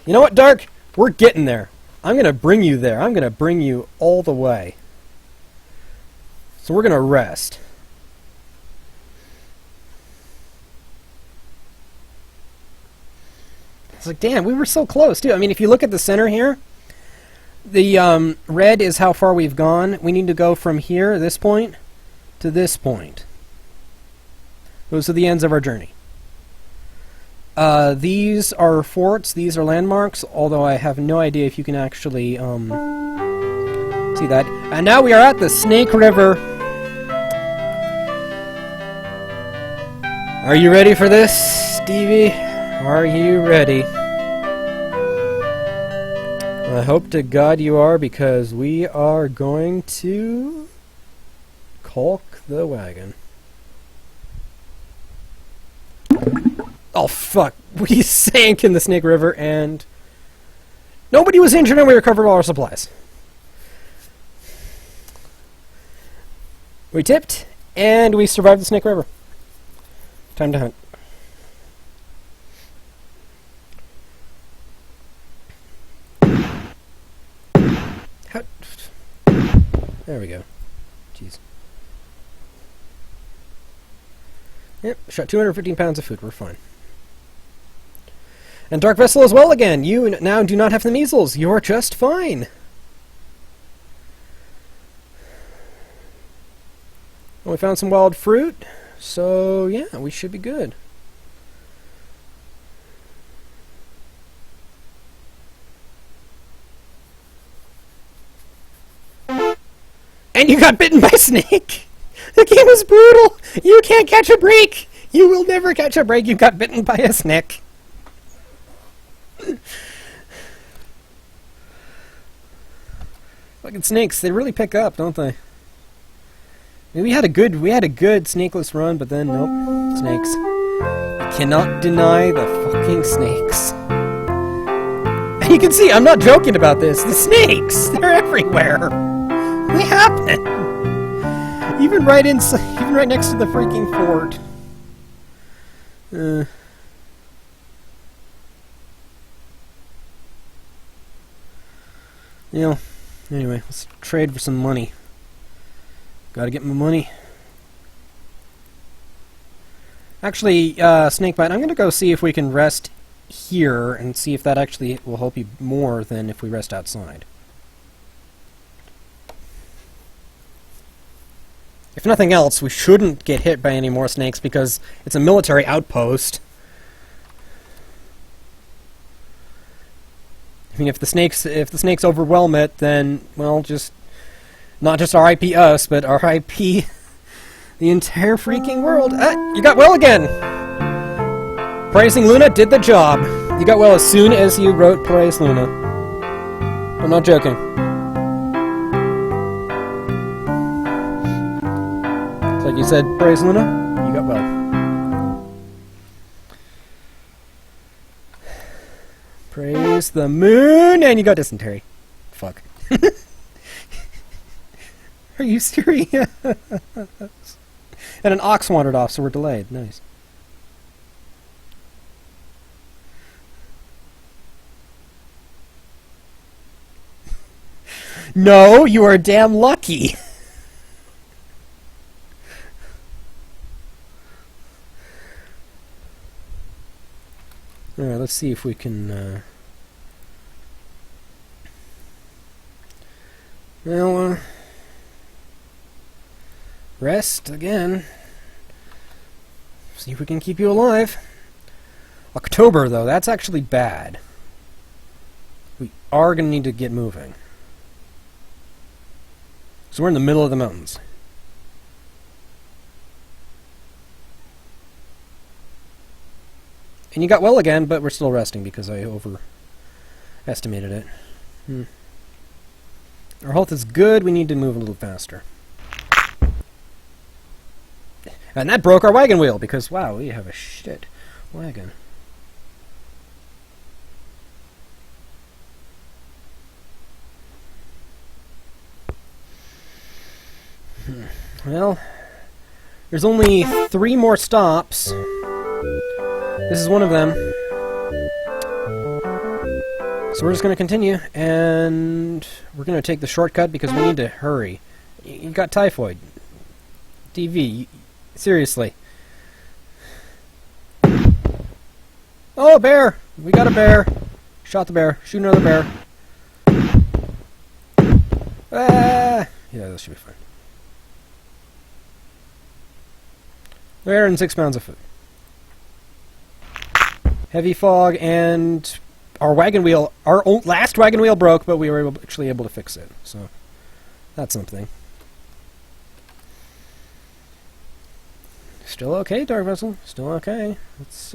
You know what, Dark? We're getting there. I'm gonna bring you there. I'm gonna bring you all the way. So we're gonna rest. It's like, damn, we were so close, too. I mean, if you look at the center here, the red is how far we've gone. We need to go from here, this point, to this point. Those are the ends of our journey. These are forts, these are landmarks, although I have no idea if you can actually, see that. And now we are at the Snake River. Are you ready for this, Stevie? Are you ready? I hope to God you are, because we are going to caulk the wagon. Oh, fuck. We sank in the Snake River, and nobody was injured, and we recovered all our supplies. We tipped, and we survived the Snake River. Time to hunt. There we go. Jeez. Yep, shot 215 pounds of food. We're fine. And Dark Vessel as well again. You now do not have the measles. You're just fine. Well, we found some wild fruit. So, yeah, we should be good. And you got bitten by a snake! The game is brutal! You can't catch a break! You will never catch a break! You got bitten by a snake! Fucking snakes, they really pick up, don't they? I mean, we had a good snakeless run, but then nope, snakes. I cannot deny the fucking snakes. And you can see, I'm not joking about this. The snakes, they're everywhere. They happen. Even right next to the freaking fort. You know, anyway, let's trade for some money. Gotta get my money. Actually, Snakebite, I'm gonna go see if we can rest here and see if that actually will help you more than if we rest outside. If nothing else, we shouldn't get hit by any more snakes because it's a military outpost. I mean, if the snakes overwhelm it, then, well, just not just RIP us, but RIP the entire freaking world. You got well again! Praising Luna did the job. You got well as soon as you wrote Praise Luna. I'm not joking. It's like you said, Praise Luna, you got well. Praise the moon, and you got dysentery. Fuck. Are you serious? And an ox wandered off, so we're delayed. Nice. No, you are damn lucky. Alright, let's see if we can, rest again. See if we can keep you alive. October, though, that's actually bad. We are going to need to get moving. So we're in the middle of the mountains. And you got well again, but we're still resting because I overestimated it. Our health is good, we need to move a little faster. And that broke our wagon wheel, because, wow, we have a shit wagon. Well, there's only 3 more stops. This is one of them. So we're just going to continue, and we're going to take the shortcut because we need to hurry. You got typhoid. DV. Seriously. Oh, a bear! We got a bear. Shot the bear. Shoot another bear. Ah! Yeah, that should be fine. 306 pounds of food. Heavy fog, and our wagon wheel, our last wagon wheel broke, but we were actually able to fix it. So that's something. Still okay, Dark Vessel. Still okay. Let's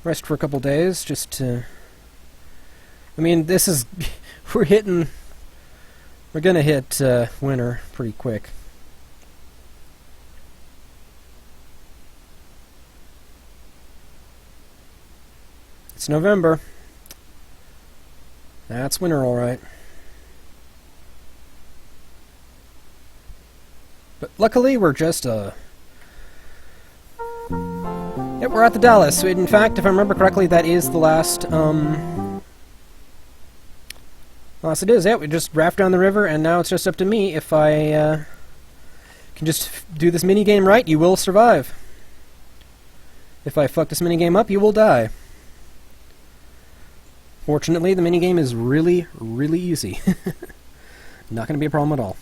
rest for a couple days, just to... I mean, this is... we're gonna hit winter pretty quick. It's November. That's winter, alright. But luckily, we're just yep, we're at the Dallas. So in fact, if I remember correctly, that is the last, Yes, it is. Yeah, we just raft down the river, and now it's just up to me. If I can just do this minigame right, you will survive. If I fuck this minigame up, you will die. Fortunately, the minigame is really, really easy. Not going to be a problem at all.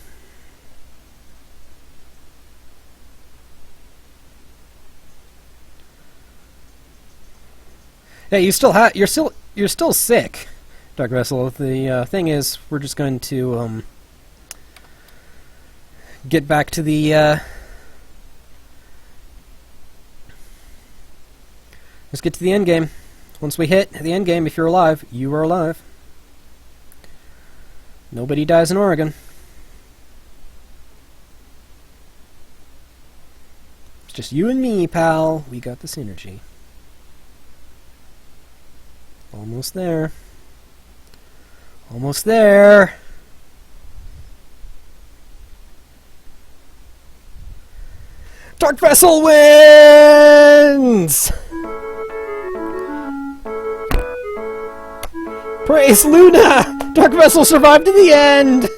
Yeah, you're still sick, Dark Vessel. The thing is, we're just going to get back to the let's get to the end game. Once we hit the end game, if you're alive, you are alive. Nobody dies in Oregon. It's just you and me, pal. We got the synergy. Almost there. Almost there. Dark Vessel wins! Praise Luna! Dark Vessel survived to the end!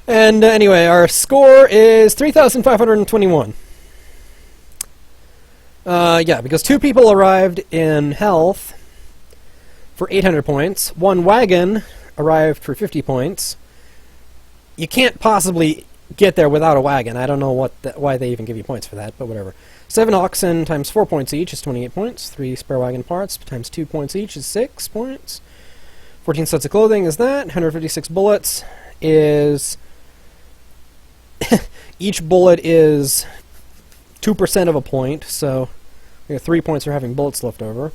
And anyway, our score is 3,521. Yeah, because 2 people arrived in health for 800 points. 1 wagon arrived for 50 points. You can't possibly get there without a wagon. I don't know why they even give you points for that, but whatever. 7 oxen times 4 points each is 28 points. 3 spare wagon parts times 2 points each is 6 points. 14 sets of clothing is that. 156 bullets is... each bullet is 2% of a point, so we have 3 points for having bullets left over.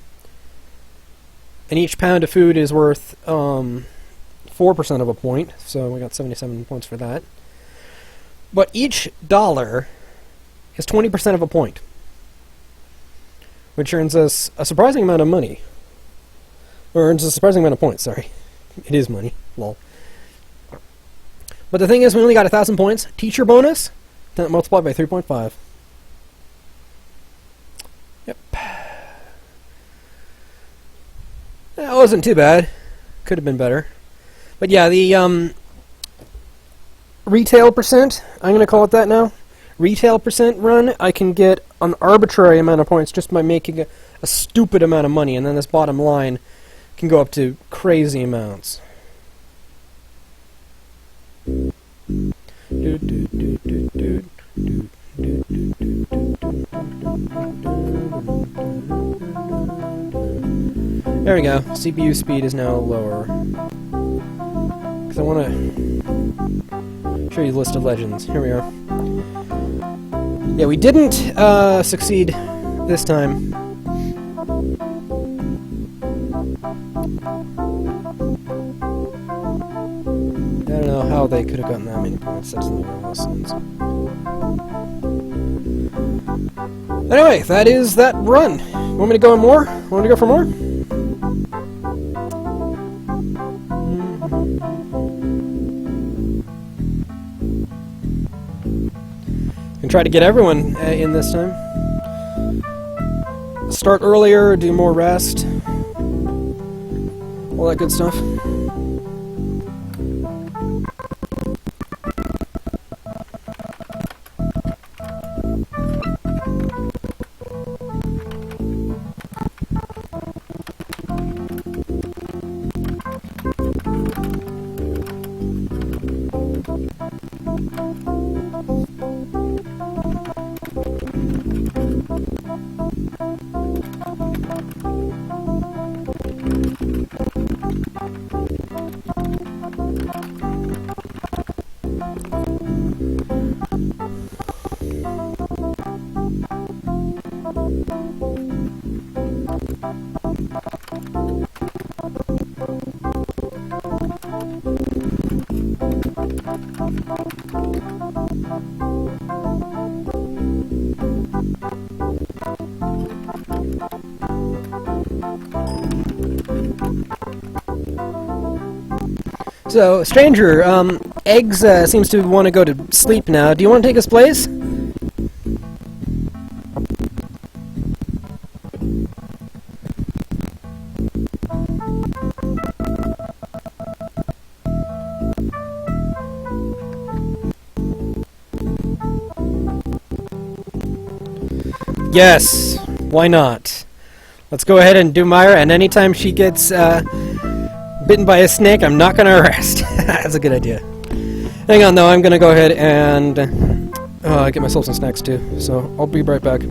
And each pound of food is worth 4% of a point, so we got 77 points for that. But each dollar is 20% of a point, which earns us a surprising amount of money. Or earns a surprising amount of points, sorry. It is money, lol. But the thing is, we only got 1,000 points. Teacher bonus, then multiplied by 3.5. Yep. That wasn't too bad. Could have been better. But yeah, the retail percent, I'm going to call it that now. Retail percent run, I can get an arbitrary amount of points just by making a stupid amount of money, and then this bottom line can go up to crazy amounts. There we go. CPU speed is now lower. Because I want to show you the list of legends. Here we are. Yeah, we didn't succeed this time. I don't know how they could have gotten that many points. That's not real sense. Anyway, that is that run. Want me to go more? Want me to go for more? And try to get everyone in this time. Start earlier, do more rest. All that good stuff. So, stranger, Eggs seems to want to go to sleep now. Do you want to take his place? Yes, why not? Let's go ahead and do Myra, and anytime she gets bitten by a snake, I'm not going to arrest. That's a good idea. Hang on, though, I'm going to go ahead and get myself some snacks, too. So, I'll be right back.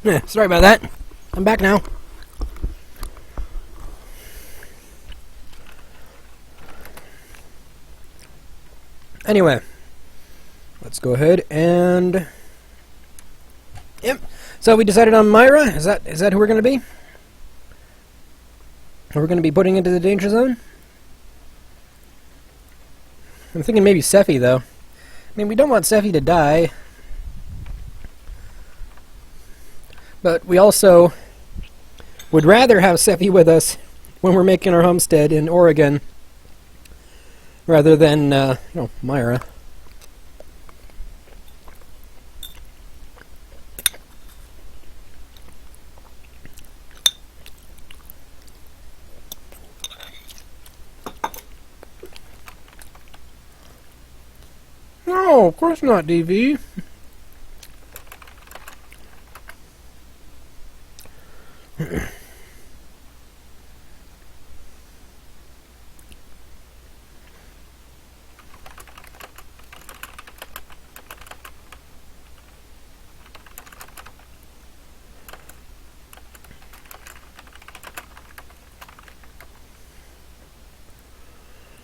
Sorry about that. I'm back now. Anyway, let's go ahead and... Yep. So we decided on Myra. Is that who we're going to be? Who we're going to be putting into the danger zone? I'm thinking maybe Sephi, though. I mean, we don't want Sephi to die. But we also would rather have Sephi with us when we're making our homestead in Oregon rather than, Myra. No, of course not, DV.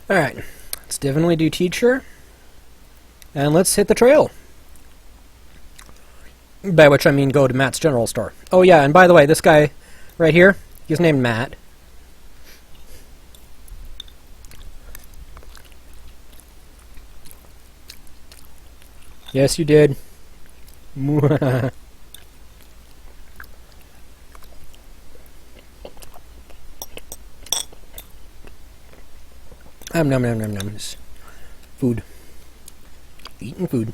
Alright, let's definitely do teacher. And let's hit the trail. By which I mean go to Matt's General Store. Oh yeah, and by the way, this guy right here, he's named Matt. Yes, you did. Nom nom nom nom nom. Food. Eating food.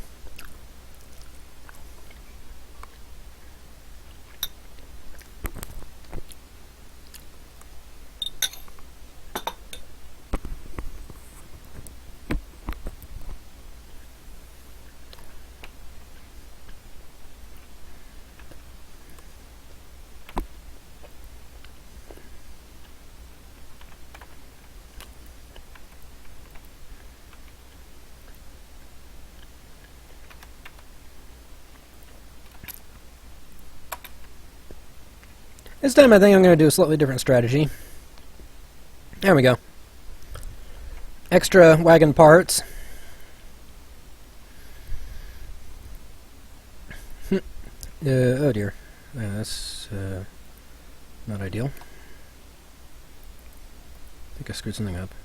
This time I think I'm going to do a slightly different strategy. There we go. Extra wagon parts. Oh dear. That's not ideal. I think I screwed something up.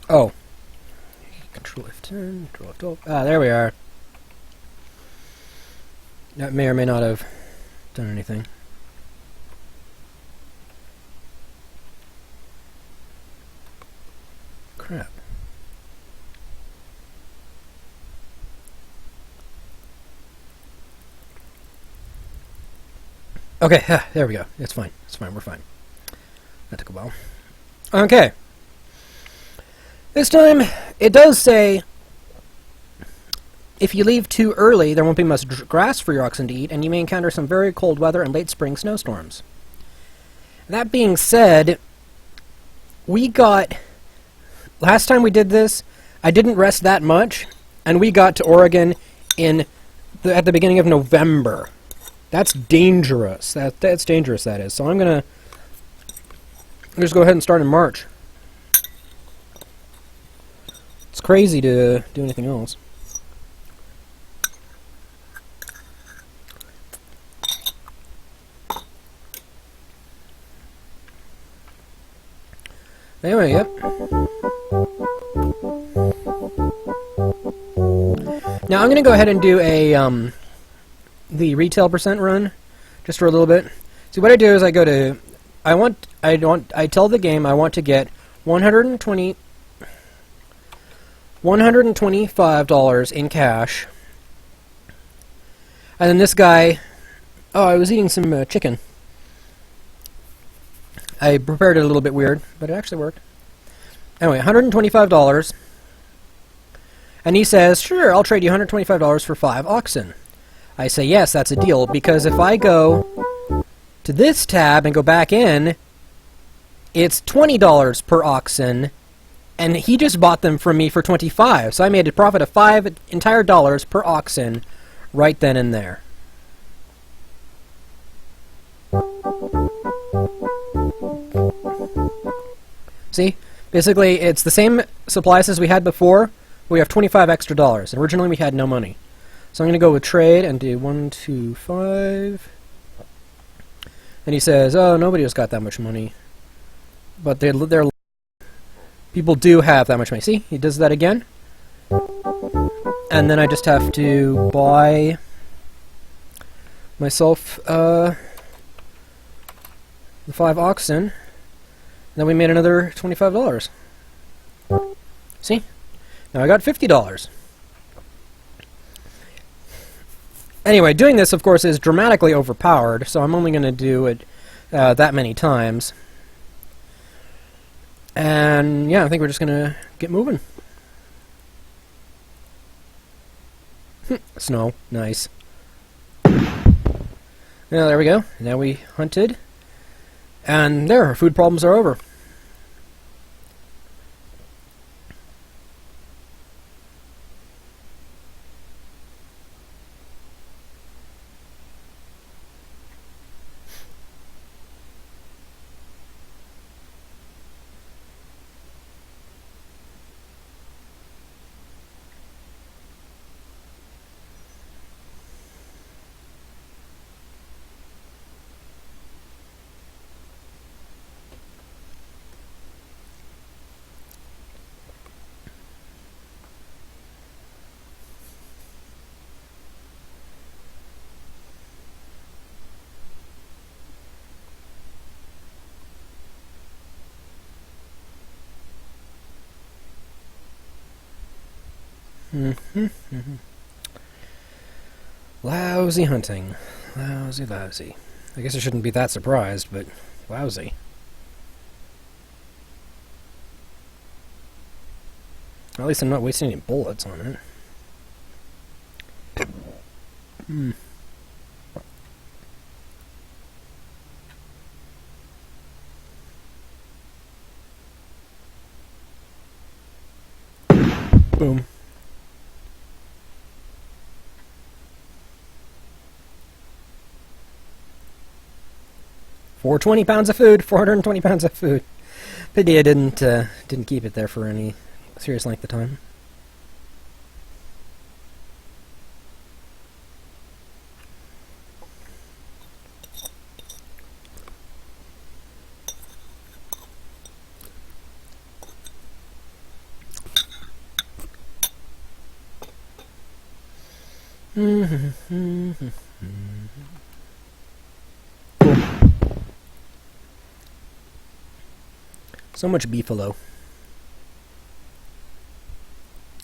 Oh. Control F10, Control F12. Ah, there we are. That may or may not have done anything. Crap. Okay, there we go. It's fine. It's fine. We're fine. That took a while. Okay. This time, it does say, if you leave too early, there won't be much grass for your oxen to eat, and you may encounter some very cold weather and late spring snowstorms. That being said, we got... Last time we did this, I didn't rest that much, and we got to Oregon at the beginning of November. That's dangerous. That's dangerous, that is. So I'm going to just go ahead and start in March. It's crazy to do anything else. Anyway, yep. Now I'm going to go ahead and do a the retail percent run just for a little bit. See, what I do is I go to I tell the game I want to get $125 in cash. And then this guy, oh, I was eating some chicken. I prepared it a little bit weird, but it actually worked. Anyway, $125. And he says, sure, I'll trade you $125 for 5 oxen. I say, yes, that's a deal, because if I go to this tab and go back in, it's $20 per oxen, And he just bought them from me for 25, so I made a profit of $5 entire per oxen right then and there. See? Basically, it's the same supplies as we had before. We have $25 extra. Originally, we had no money. So I'm going to go with trade and do 1, 2, 5. And he says, oh, nobody has got that much money. But they're people do have that much money. See? He does that again. And then I just have to buy myself the 5 oxen. Then we made another $25. See? Now I got $50. Anyway, doing this, of course, is dramatically overpowered, so I'm only going to do it that many times. And, yeah, I think we're just going to get moving. Snow. Nice. Yeah, there we go. Now we hunted. And there, our food problems are over. Lousy hunting. Lousy, lousy. I guess I shouldn't be that surprised, but lousy. At least I'm not wasting any bullets on it. Boom. 420 pounds of food, 420 pounds of food. Pity I didn't keep it there for any serious length of time. So much beefalo.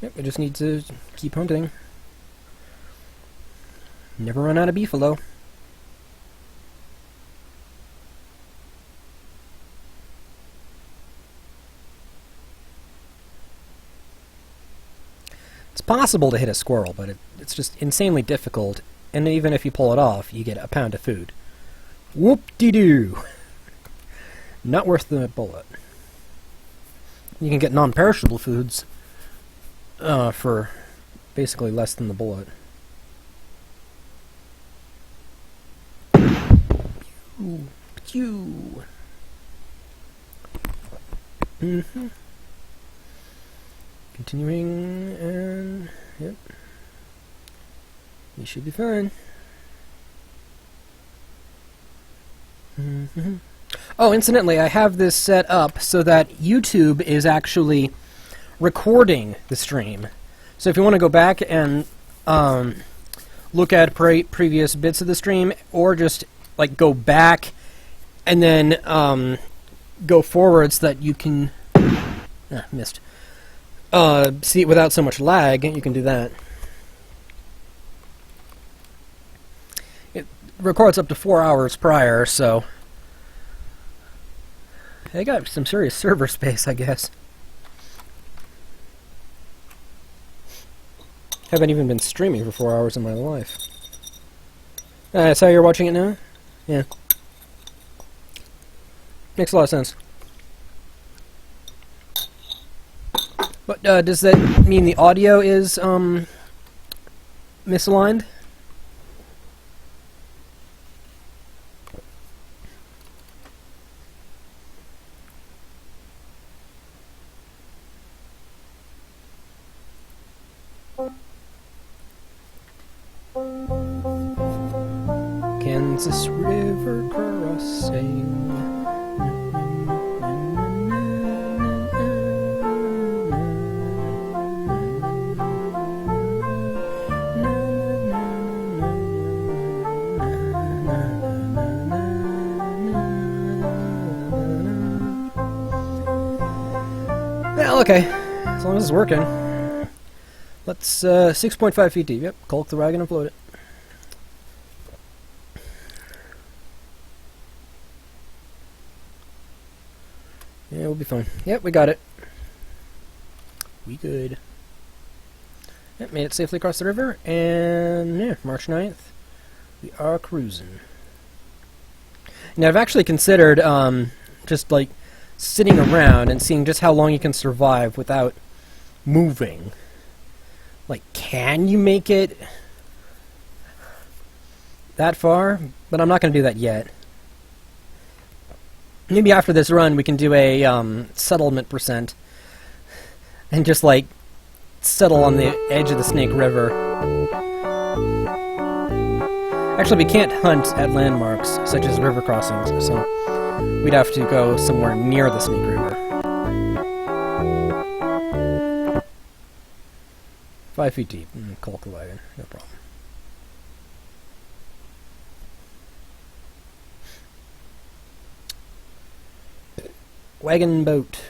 Yep, I just need to keep hunting. Never run out of beefalo. It's possible to hit a squirrel, but it's just insanely difficult, and even if you pull it off, you get a pound of food. Whoop-de-doo! Not worth the bullet. You can get non-perishable foods for basically less than the bullet. Pew, pew. Continuing, and yep, you should be fine. Oh, incidentally, I have this set up so that YouTube is actually recording the stream. So if you want to go back and look at previous bits of the stream, or just like go back and then go forward so that you can missed. See it without so much lag, you can do that. It records up to 4 hours prior, so they got some serious server space, I guess. Haven't even been streaming for 4 hours in my life. That's how you're watching it now? Yeah. Makes a lot of sense. But does that mean the audio is misaligned? Kansas River crossing. Well, okay. As long as it's working. Let's, 6.5 feet deep. Yep, caulk the wagon and float it. Yeah, we'll be fine. Yep, we got it. We good. Yep, made it safely across the river, and yeah, March 9th, we are cruising. Now, I've actually considered just like sitting around and seeing just how long you can survive without moving. Like, can you make it that far? But I'm not going to do that yet. Maybe after this run we can do a settlement percent and just like settle on the edge of the Snake River. Actually, we can't hunt at landmarks such as river crossings, so we'd have to go somewhere near the Snake River. 5 feet deep. Caulk the wagon, no problem. Wagon boat.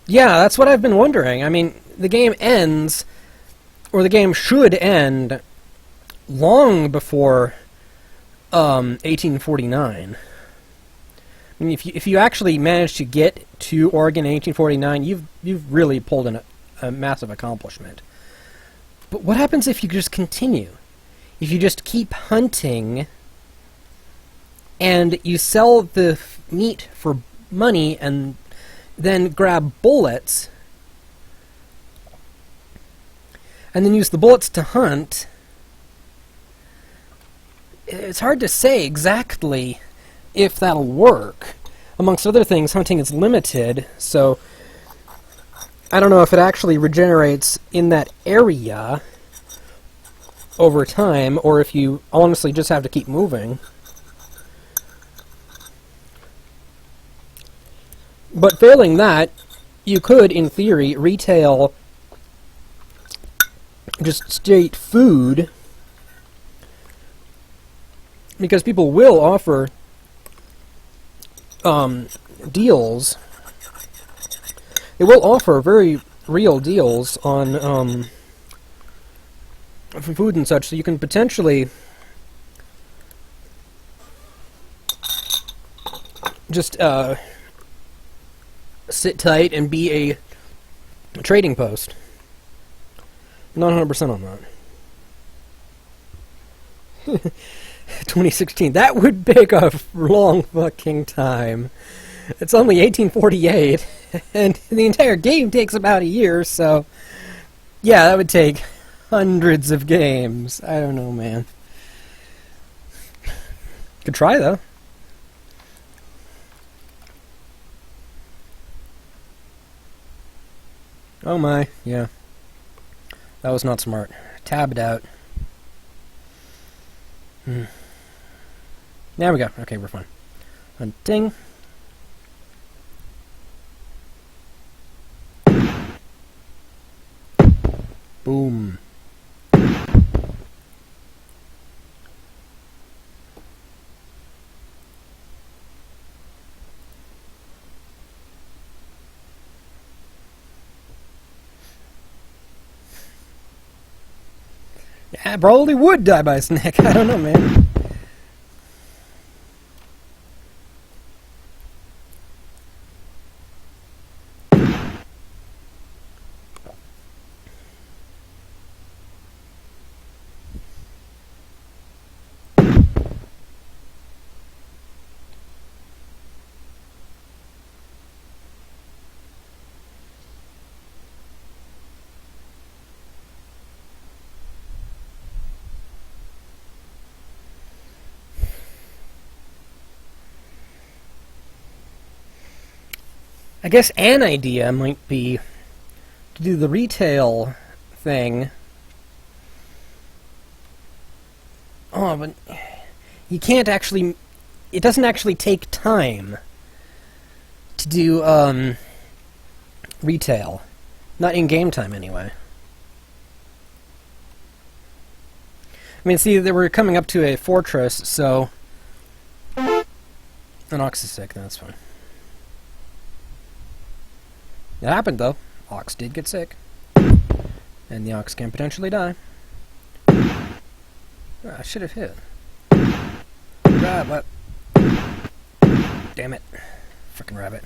Yeah, that's what I've been wondering. I mean, the game ends, or the game should end, long before 1849. I mean, if you actually manage to get to Oregon in 1849, you've really pulled in a massive accomplishment. But what happens if you just continue? If you just keep hunting, and you sell the meat for money and then grab bullets and then use the bullets to hunt, it's hard to say exactly if that'll work. Amongst other things, hunting is limited, so I don't know if it actually regenerates in that area over time, or if you honestly just have to keep moving. But failing that, you could, in theory, retail just straight food, because people will offer deals. They will offer very real deals on for food and such, so you can potentially just sit tight and be a trading post. Not 100% on that. 2016. That would take a long fucking time. It's only 1848, and the entire game takes about a year, so yeah, that would take hundreds of games. I don't know, man. Could try, though. Oh my, yeah. That was not smart. Tabbed out. There we go. Okay, we're fine. Hunting. Boom. Yeah, I probably would die by a snake. I don't know, man. I guess an idea might be to do the retail thing. Oh, but you can't actually... It doesn't actually take time to do, retail. Not in game time, anyway. I mean, see, they were coming up to a fortress, so... An ox is sick, that's fine. It happened, though. Ox did get sick. And the ox can potentially die. Oh, I should have hit. Rabbit. Damn it. Frickin' rabbit.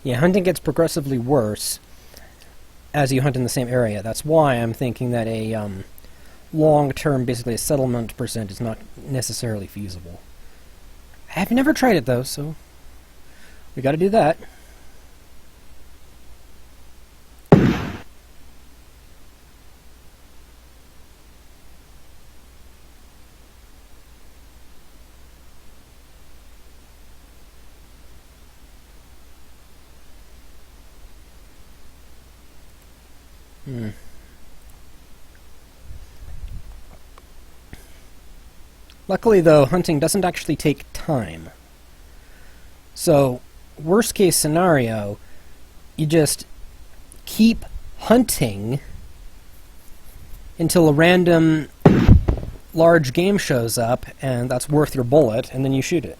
Yeah, hunting gets progressively worse as you hunt in the same area. That's why I'm thinking that a long-term, basically a settlement percent is not necessarily feasible. I've never tried it, though, so we gotta do that. Luckily, though, hunting doesn't actually take time. So, worst case scenario, you just keep hunting until a random large game shows up, and that's worth your bullet, and then you shoot it.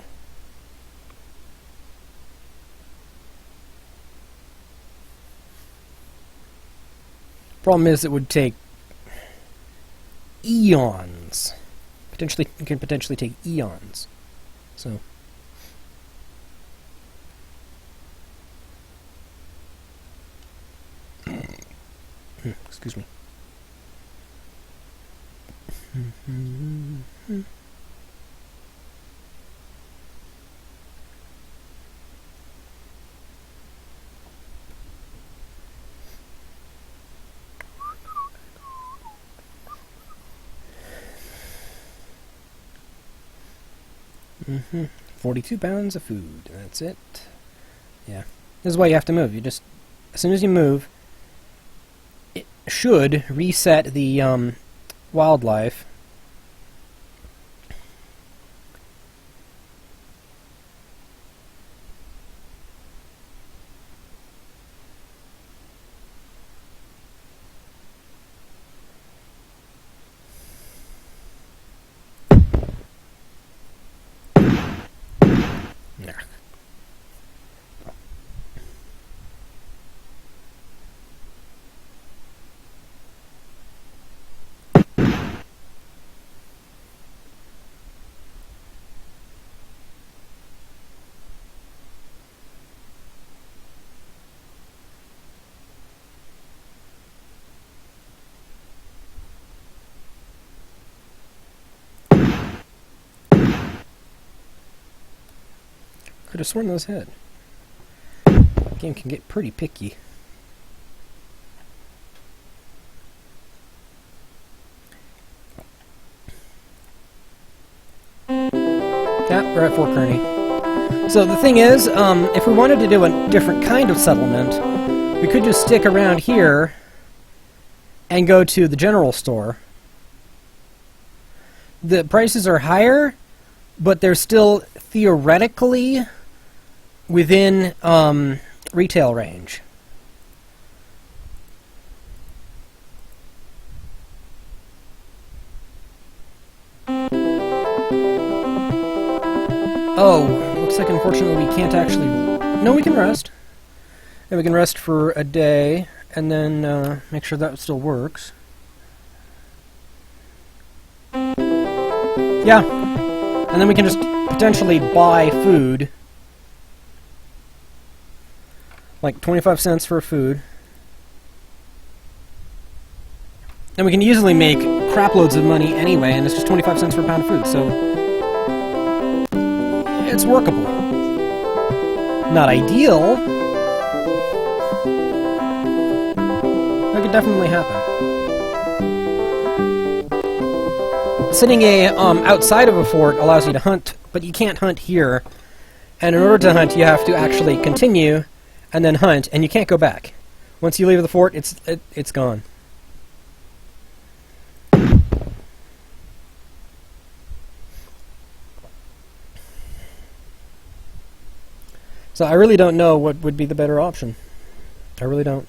Problem is, it would take eons. It can potentially take eons. So. Excuse me. Mm-hmm. 42 pounds of food. That's it. Yeah. This is why you have to move. You just... As soon as you move, it should reset the wildlife. Could have sworn those hit. The game can get pretty picky. Yeah, we're at Fort Kearney. So the thing is, if we wanted to do a different kind of settlement, we could just stick around here and go to the general store. The prices are higher, but they're still theoretically within retail range. Oh, looks like unfortunately we can't actually... No, we can rest. And we can rest for a day, and then make sure that still works. Yeah. And then we can just potentially buy food. Like 25 cents for food. And we can easily make crap loads of money anyway, and it's just 25 cents for a pound of food, so it's workable. Not ideal. That could definitely happen. Sitting outside of a fort allows you to hunt, but you can't hunt here. And in order to hunt, you have to actually continue and then hunt, and you can't go back. Once you leave the fort, it's gone. So I really don't know what would be the better option. I really don't.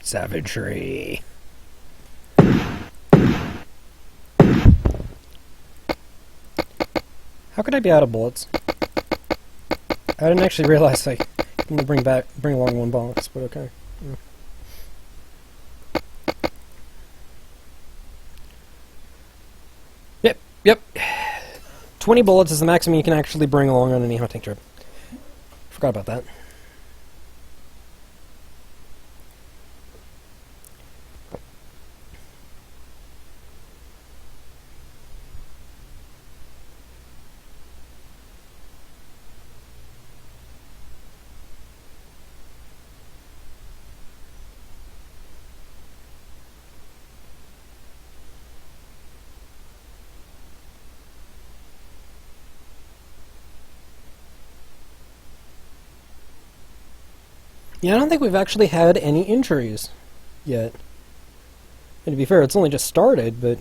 Savagery. How could I be out of bullets? I didn't actually realize I can bring along one box, but okay. Yeah. Yep. 20 bullets is the maximum you can actually bring along on any hunting trip. Forgot about that. Yeah, I don't think we've actually had any injuries yet. And to be fair, it's only just started, but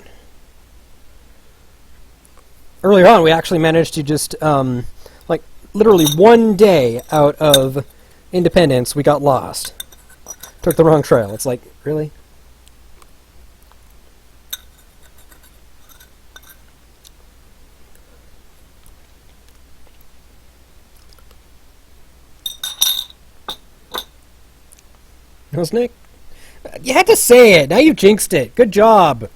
earlier on we actually managed to just, like, literally one day out of independence, we got lost. Took the wrong trail. It's like, really? No, Snake? You had to say it! Now you've jinxed it! Good job!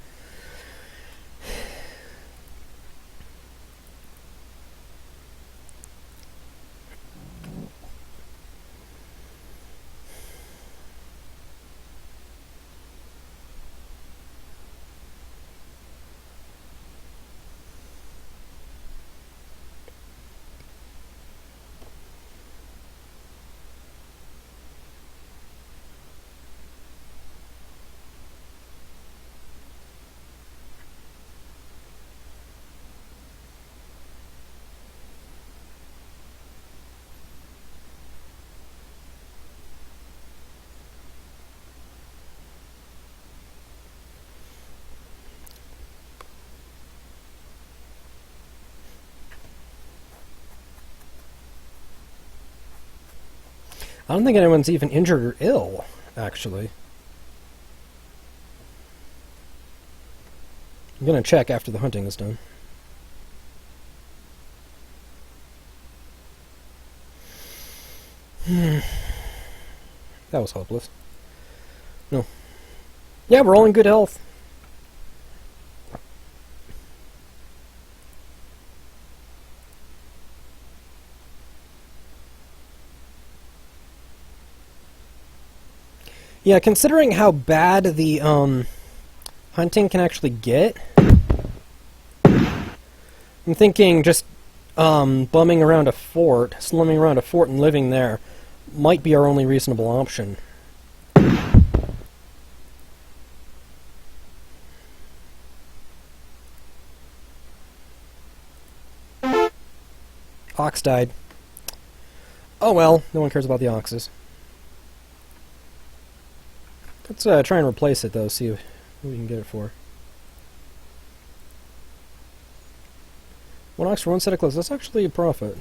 I don't think anyone's even injured or ill, actually. I'm gonna check after the hunting is done. That was hopeless. No. Yeah, we're all in good health. Yeah, considering how bad the hunting can actually get, I'm thinking just slumming around a fort and living there might be our only reasonable option. Ox died. Oh well, no one cares about the oxes. Let's try and replace it, though, see what we can get it for. 1 ox for 1 set of clothes. That's actually a profit.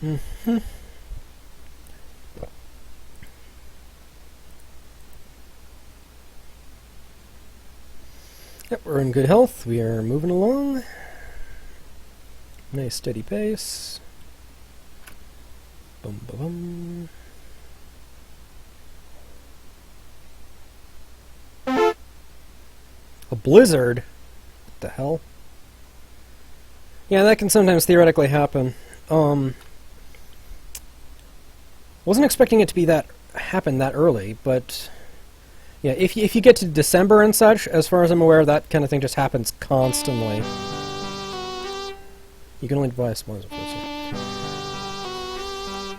Mm-hmm. Yep, we're in good health. We are moving along. Nice steady pace. Bum ba bum. A blizzard? What the hell? Yeah, that can sometimes theoretically happen. Wasn't expecting it to be happen that early, but yeah, if you get to December and such, as far as I'm aware, that kind of thing just happens constantly. You can only buy supplies, of course. Yeah.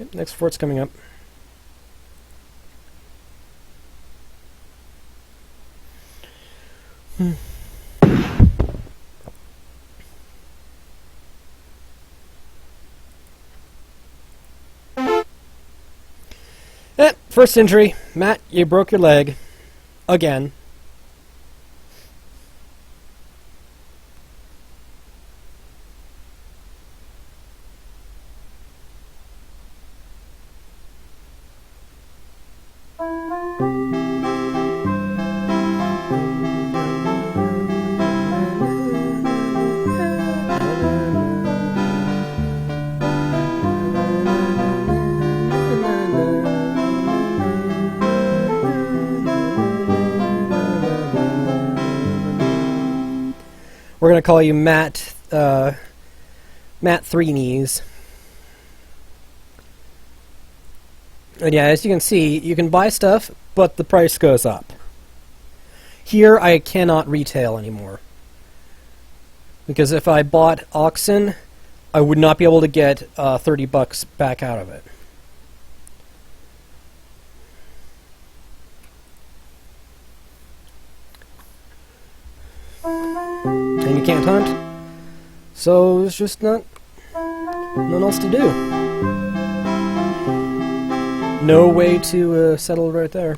Yep, next fort's coming up. First injury. Matt, you broke your leg. Again. We're going to call you Matt, Matt Three Knees. And yeah, as you can see, you can buy stuff, but the price goes up. Here, I cannot retail anymore. Because if I bought oxen, I would not be able to get $30 back out of it. And you can't hunt, so there's just nothing else to do. No way to settle right there.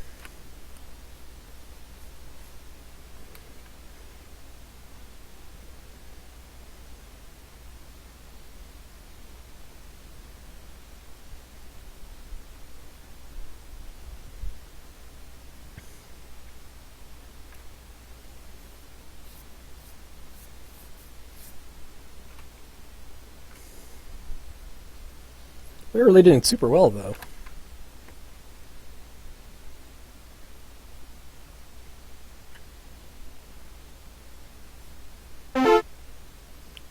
We're really doing super well, though.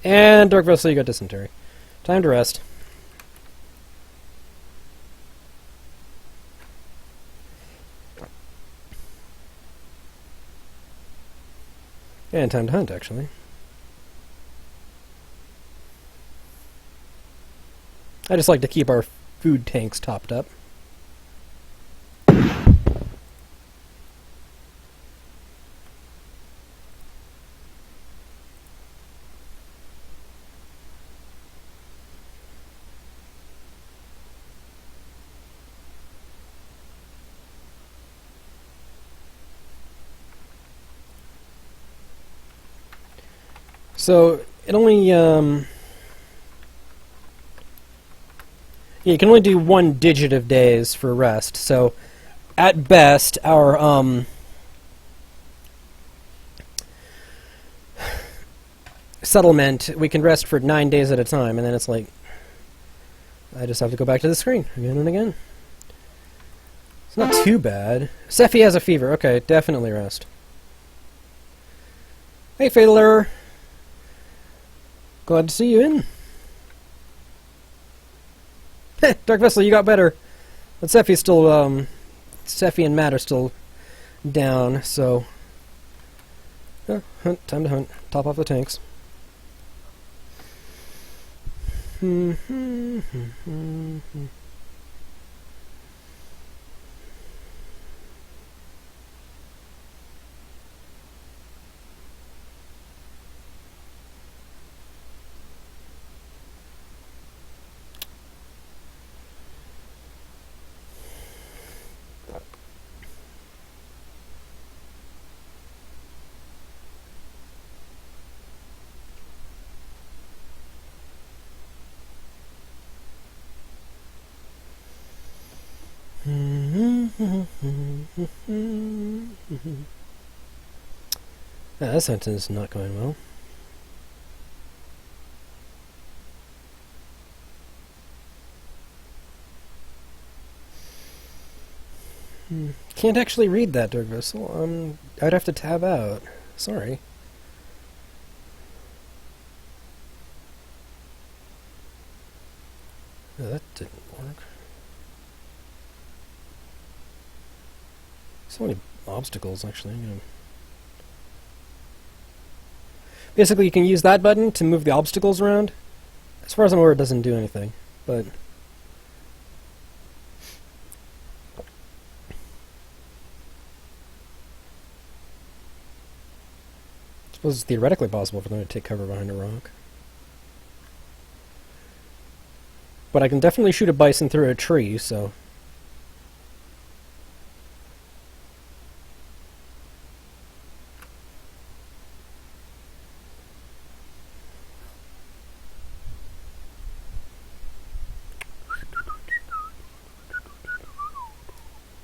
And Dark Vessel, you got dysentery. Time to rest. And time to hunt, actually. I just like to keep our food tanks topped up. So, it only, yeah, you can only do 1 digit of days for rest, so at best, our, settlement, we can rest for 9 days at a time, and then it's like, I just have to go back to the screen again and again. It's not too bad. Sephi has a fever. Okay, definitely rest. Hey, Fatal Error. Glad to see you in. Dark Vessel, you got better. But Sephi's still, Sephi and Matt are still down, so... hunt, time to hunt. Top off the tanks. That sentence is not going well. Can't actually read that, Dark Vessel. I'd have to tab out. Sorry. No, that didn't work. So many obstacles, actually. Basically, you can use that button to move the obstacles around. As far as I'm aware, it doesn't do anything, but... I suppose it's theoretically possible for them to take cover behind a rock. But I can definitely shoot a bison through a tree, so...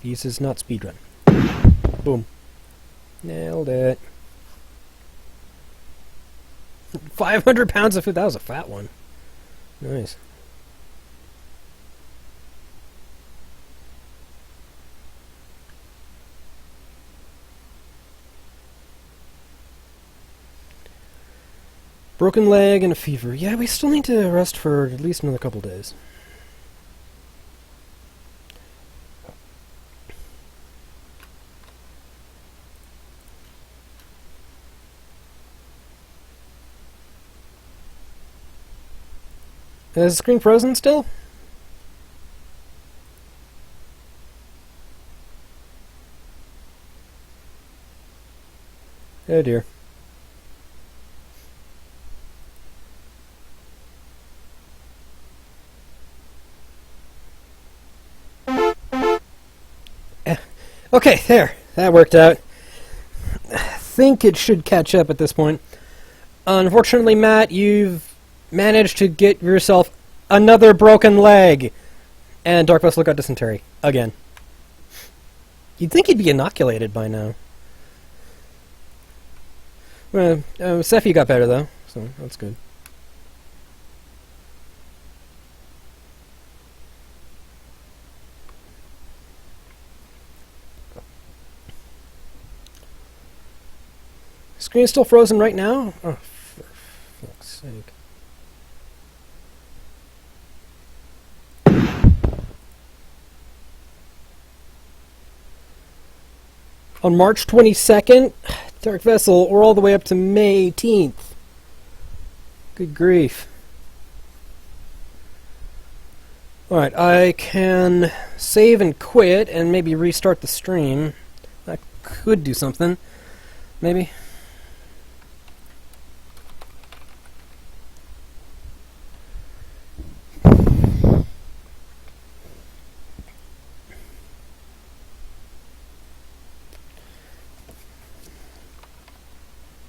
This is not speedrun. Boom. Nailed it. 500 pounds of food. That was a fat one. Nice. Broken leg and a fever. Yeah, we still need to rest for at least another couple days. Is the screen frozen still? Oh dear. Okay, there. That worked out. I think it should catch up at this point. Unfortunately, Matt, you've managed to get yourself another broken leg. And Dark Vessel got dysentery. Again. You'd think he'd be inoculated by now. Well, Sephi got better, though, so that's good. Screen is still frozen right now? Oh, for fuck's sake. On March 22nd, Dark Vessel, we're all the way up to May 18th. Good grief. Alright, I can save and quit and maybe restart the stream. That could do something. Maybe.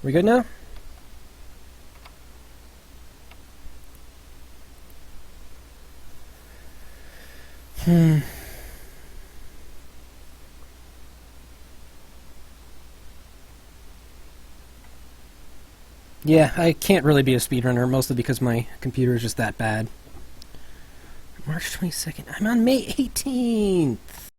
We good now? Yeah, I can't really be a speedrunner, mostly because my computer is just that bad. March 22nd. I'm on May 18th.